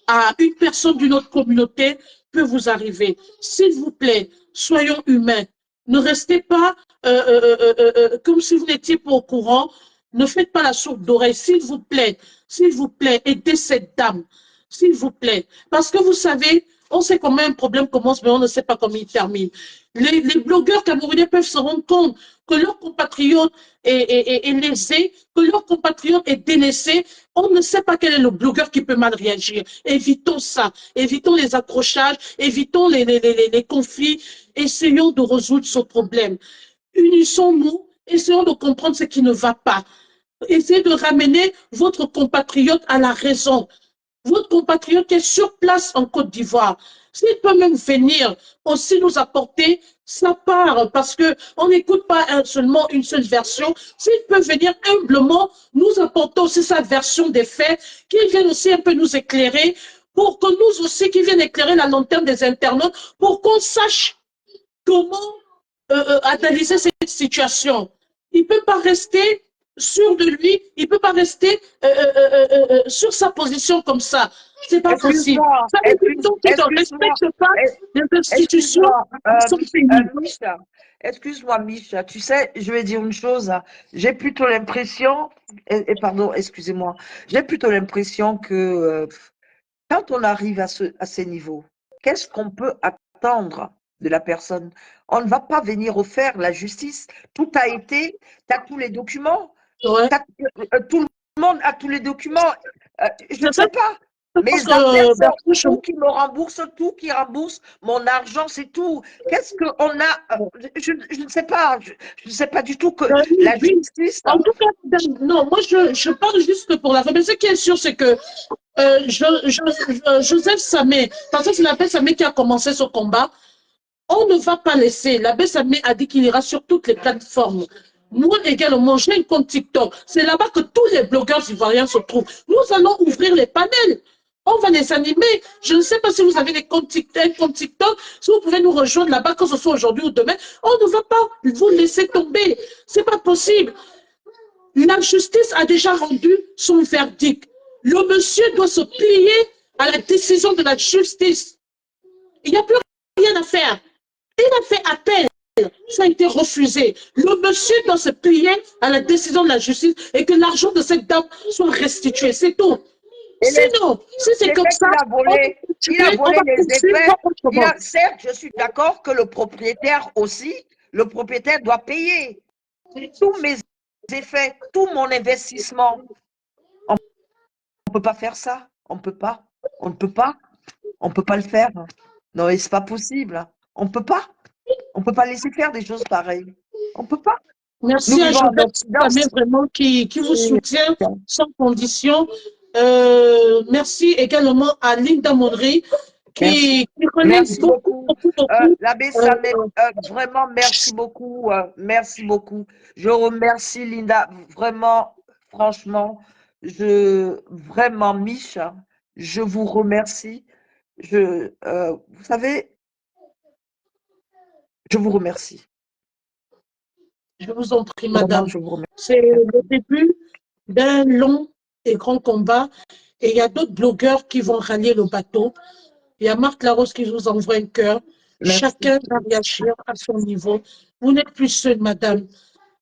à une personne d'une autre communauté peut vous arriver. S'il vous plaît, soyons humains. Ne restez pas comme si vous n'étiez pas au courant. Ne faites pas la sourde d'oreille. S'il vous plaît, aidez cette dame. S'il vous plaît. Parce que vous savez, on sait comment un problème commence, mais on ne sait pas comment il termine. Les blogueurs camerounais peuvent se rendre compte que leur compatriote est lésé, que leur compatriote est délaissé. On ne sait pas quel est le blogueur qui peut mal réagir. Évitons ça. Évitons les accrochages, évitons les conflits. Essayons de résoudre ce problème. Unissons-nous, essayons de comprendre ce qui ne va pas. Essayez de ramener votre compatriote à la raison. Votre compatriote qui est sur place en Côte d'Ivoire, s'il peut même venir aussi nous apporter sa part, parce qu'on n'écoute pas seulement une seule version, s'il peut venir humblement nous apporter aussi sa version des faits, qu'il vienne aussi un peu nous éclairer, pour que nous aussi, qu'il vienne éclairer la lanterne des internautes, pour qu'on sache comment analyser cette situation. Il ne peut pas rester sûr de lui, il ne peut pas rester sur sa position comme ça. C'est pas possible. Ça veut plutôt qu'il ne respecte pas les institutions de son pays. Excuse-moi, Micha, tu sais, je vais dire une chose. J'ai plutôt l'impression, pardon, excusez-moi, j'ai plutôt l'impression que quand on arrive à ces niveaux, qu'est-ce qu'on peut attendre de la personne? On ne va pas venir refaire la justice. Tout a été, tu as tous les documents. Ouais. Tout le monde a tous les documents. Je ne sais pas. Mes affaires sont tout qui me remboursent, tout qui rembourse mon argent, c'est tout. Qu'est-ce qu'on a? Je ne sais pas. Je ne sais pas du tout que la justice. En tout cas, non, moi je parle juste pour la femme. Mais ce qui est sûr, c'est que Joseph Samé, parce que c'est l'abbé Samé qui a commencé ce combat, on ne va pas laisser. L'abbé Samé a dit qu'il ira sur toutes les plateformes. Moi également, j'ai un compte TikTok. C'est là-bas que tous les blogueurs ivoiriens se trouvent. Nous allons ouvrir les panels. On va les animer. Je ne sais pas si vous avez des comptes TikTok, si vous pouvez nous rejoindre là-bas, que ce soit aujourd'hui ou demain. On ne va pas vous laisser tomber. C'est pas possible. La justice a déjà rendu son verdict. Le monsieur doit se plier à la décision de la justice. Il n'y a plus rien à faire. Il a fait appel. Ça a été refusé. Le monsieur doit se plier à la décision de la justice et que l'argent de cette dame soit restitué. C'est tout. Sinon, si c'est comme ça, il a volé les effets. Certes, je suis d'accord que le propriétaire aussi, le propriétaire doit payer tous mes effets, tout mon investissement. On ne peut pas faire ça. On ne peut pas. On ne peut pas. On ne peut pas le faire. Non, c'est pas possible. On ne peut pas. On ne peut pas laisser faire des choses pareilles. On ne peut pas. Merci à Joseph vraiment qui vous soutient sans condition. Merci également à Linda Mondry qui connaît beaucoup. L'abbé Samé, vraiment, merci beaucoup. Merci beaucoup. Je remercie Linda. Vraiment, franchement, vraiment, Micha, je vous remercie. Vous savez, je vous remercie. Je vous en prie, madame. C'est le début d'un long et grand combat. Et il y a d'autres blogueurs qui vont rallier le bateau. Il y a Marc Larose qui vous envoie un cœur. Chacun va réagir à son niveau. Vous n'êtes plus seule, madame.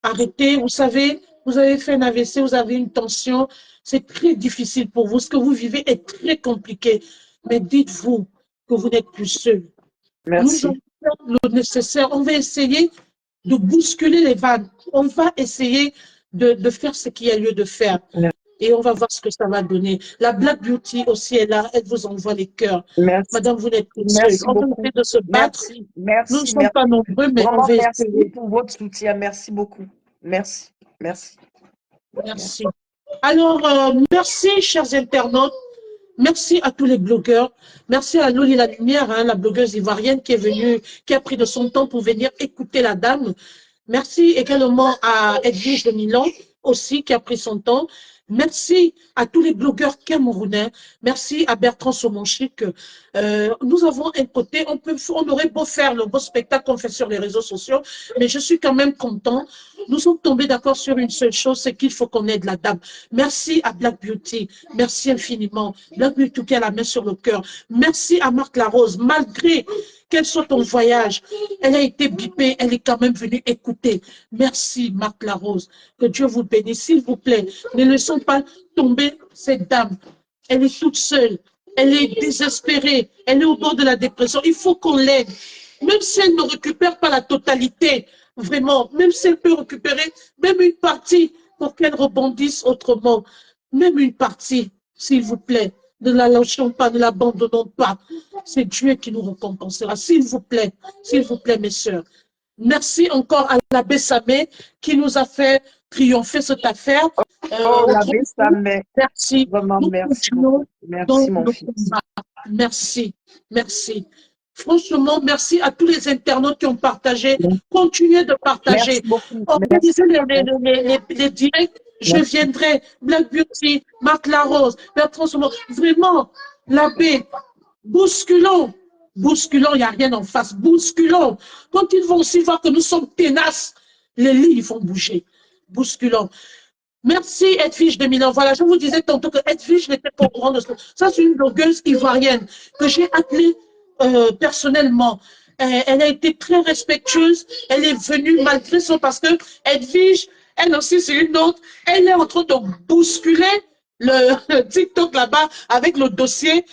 Arrêtez. Vous savez, vous avez fait un AVC, vous avez une tension. C'est très difficile pour vous. Ce que vous vivez est très compliqué. Mais dites-vous que vous n'êtes plus seule. Merci. Nous allons faire le nécessaire. On va essayer de bousculer les vannes. On va essayer de faire ce qu'il y a lieu de faire. Et on va voir ce que ça va donner. La Black Beauty aussi est là. Elle vous envoie les cœurs. Merci. Madame, vous n'êtes plus seule. On va essayer de se battre. Merci. Nous ne sommes pas nombreux, mais vraiment, on va merci essayer. pour votre soutien. Merci beaucoup. Merci. Merci. Merci. Alors, merci, chers internautes. Merci à tous les blogueurs. Merci à Loli La Lumière, hein, la blogueuse ivoirienne qui est venue, qui a pris de son temps pour venir écouter la dame. Merci également à Edwige de Milan aussi qui a pris son temps. Merci à tous les blogueurs camerounais. Merci à Bertrand Somonchik. Nous avons un côté, on aurait beau faire le beau spectacle qu'on fait sur les réseaux sociaux, mais je suis quand même content. Nous sommes tombés d'accord sur une seule chose, c'est qu'il faut qu'on aide la dame. Merci à Black Beauty. Merci infiniment. Black Beauty qui a la main sur le cœur. Merci à Marc Larose. Malgré qu'elle soit en voyage, elle a été bipée, elle est quand même venue écouter. Merci Marc Larose. Que Dieu vous bénisse. S'il vous plaît, ne laissons pas tomber cette dame. Elle est toute seule. Elle est désespérée. Elle est au bord de la dépression. Il faut qu'on l'aide. Même si elle ne récupère pas la totalité, vraiment, même si elle peut récupérer même une partie pour qu'elle rebondisse autrement, même une partie, s'il vous plaît, ne la lâchons pas, ne l'abandonnons pas. C'est Dieu qui nous récompensera, s'il vous plaît, mes sœurs. Merci encore à l'abbé Samé qui nous a fait triompher cette affaire. L'abbé Samé. Merci. Vraiment, merci. Merci, mon fils. Merci, merci. Franchement, merci à tous les internautes qui ont partagé. Continuez de partager. Organisez les directs. Je viendrai. Black Beauty, Marc Larose, Bertrand Somon. Vraiment, l'abbé, bousculons. Bousculons, il n'y a rien en face. Bousculons. Quand ils vont aussi voir que nous sommes tenaces, les lits ils vont bouger. Bousculons. Merci Edwige de Milan. Voilà, je vous disais tantôt que Edwige n'était pas au courant de ça. Ça, c'est une blogueuse ivoirienne que j'ai appelée personnellement. Elle a été très respectueuse. Elle est venue malgré ça parce que Edwige, elle aussi, c'est une autre. Elle est en train de bousculer le TikTok là-bas avec le dossier,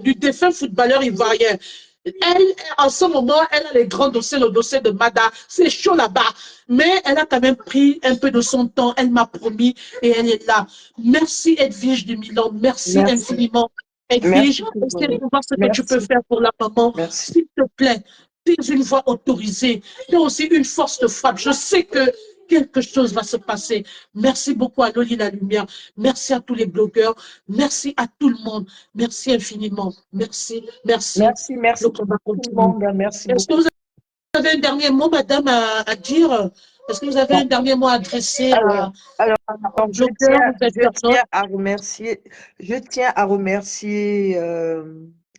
du défunt footballeur ivoirien. Elle, en ce moment, elle a les grands dossiers, le dossier de Mada. C'est chaud là-bas. Mais elle a quand même pris un peu de son temps. Elle m'a promis et elle est là. Merci Edwige de Milan. Merci infiniment. Edwige, essaie de voir ce que tu peux faire pour la maman. S'il te plaît, tu es une voix autorisée. Tu es aussi une force de frappe. Je sais que quelque chose va se passer. Merci beaucoup à Loli La Lumière. Merci à tous les blogueurs. Merci à tout le monde. Merci infiniment. Merci, merci. Merci tout le monde. Merci. Est-ce que vous avez un dernier mot, madame, à dire Est-ce que vous avez un dernier mot à adresser Alors, à blogueurs ou je tiens à remercier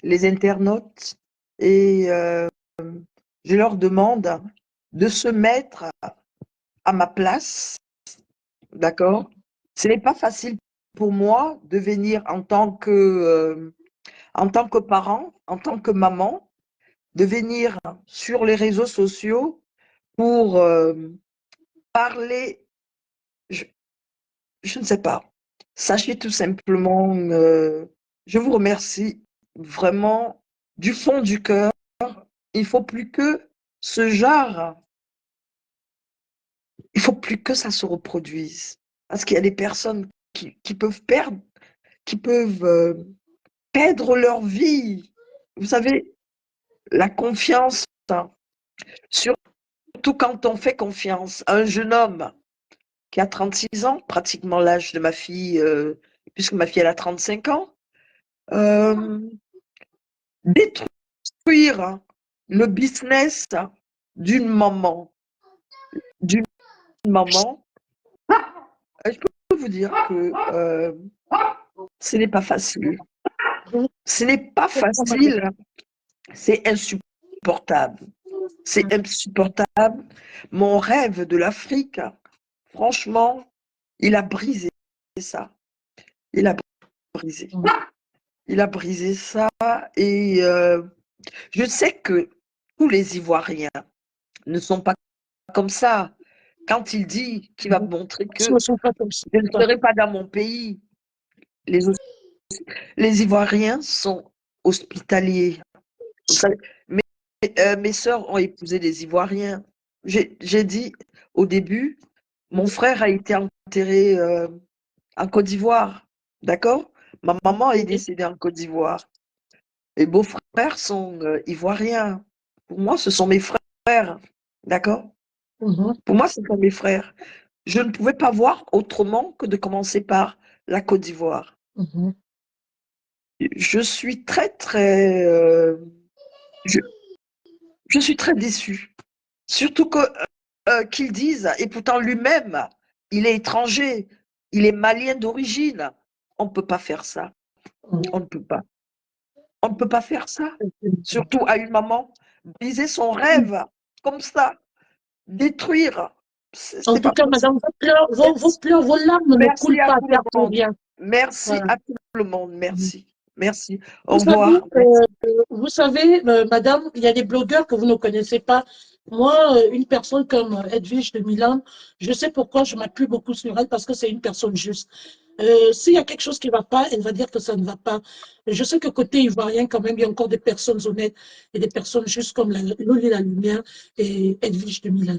les internautes et je leur demande de se mettre à ma place, d'accord? Ce n'est pas facile pour moi de venir en tant que parent, en tant que maman, de venir sur les réseaux sociaux pour parler, je ne sais pas. Sachez tout simplement, je vous remercie vraiment du fond du cœur. Il faut plus que ce genre, il faut plus que ça se reproduise. Parce qu'il y a des personnes qui peuvent perdre leur vie. Vous savez, la confiance, surtout quand on fait confiance à un jeune homme qui a 36 ans, pratiquement l'âge de ma fille, puisque ma fille elle a 35 ans, détruire le business d'une maman, je peux vous dire que ce n'est pas facile. Ce n'est pas facile, c'est insupportable. C'est insupportable. Mon rêve de l'Afrique, franchement, il a brisé ça. Il a brisé. Il a brisé ça et je sais que tous les Ivoiriens ne sont pas comme ça. Quand il dit qu'il va montrer que je ne serai pas dans mon pays, les Ivoiriens sont hospitaliers. Vous savez, mes sœurs ont épousé des Ivoiriens. J'ai dit au début, mon frère a été enterré en Côte d'Ivoire, d'accord? Ma maman est décédée en Côte d'Ivoire. Les beaux-frères sont ivoiriens. Pour moi, ce sont mes frères, d'accord? Pour moi, ce sont mes frères. Je ne pouvais pas voir autrement que de commencer par la Côte d'Ivoire. Je suis très déçue. Surtout qu'ils disent, et pourtant lui-même, il est étranger, il est malien d'origine. On ne peut pas faire ça. On ne peut pas. On ne peut pas faire ça. Surtout à une maman, briser son rêve comme ça, détruire. En tout cas, madame, vos pleurs, vos larmes ne coulent pas à terre pour rien. Merci à tout le monde. Merci. Merci. Au revoir. Vous savez, madame, il y a des blogueurs que vous ne connaissez pas. Moi, une personne comme Edwige de Milan, je sais pourquoi je m'appuie beaucoup sur elle, parce que c'est une personne juste. S'il y a quelque chose qui ne va pas, elle va dire que ça ne va pas. Je sais que côté ivoirien, quand même, il y a encore des personnes honnêtes et des personnes justes comme Loli La Lumière et Edwige de Milan.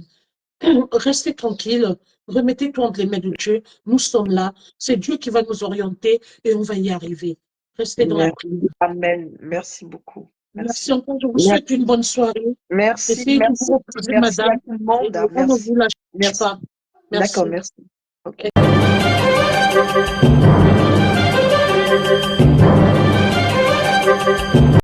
Restez tranquille, remettez tout entre les mains de Dieu. Nous sommes là. C'est Dieu qui va nous orienter et on va y arriver. Restez dans la prière. Amen. Merci beaucoup. Merci encore. Je vous souhaite une bonne soirée. Merci. Essayez de vous reposer, madame. À tout le monde. On ne vous lâche pas. Merci. D'accord, merci. Okay.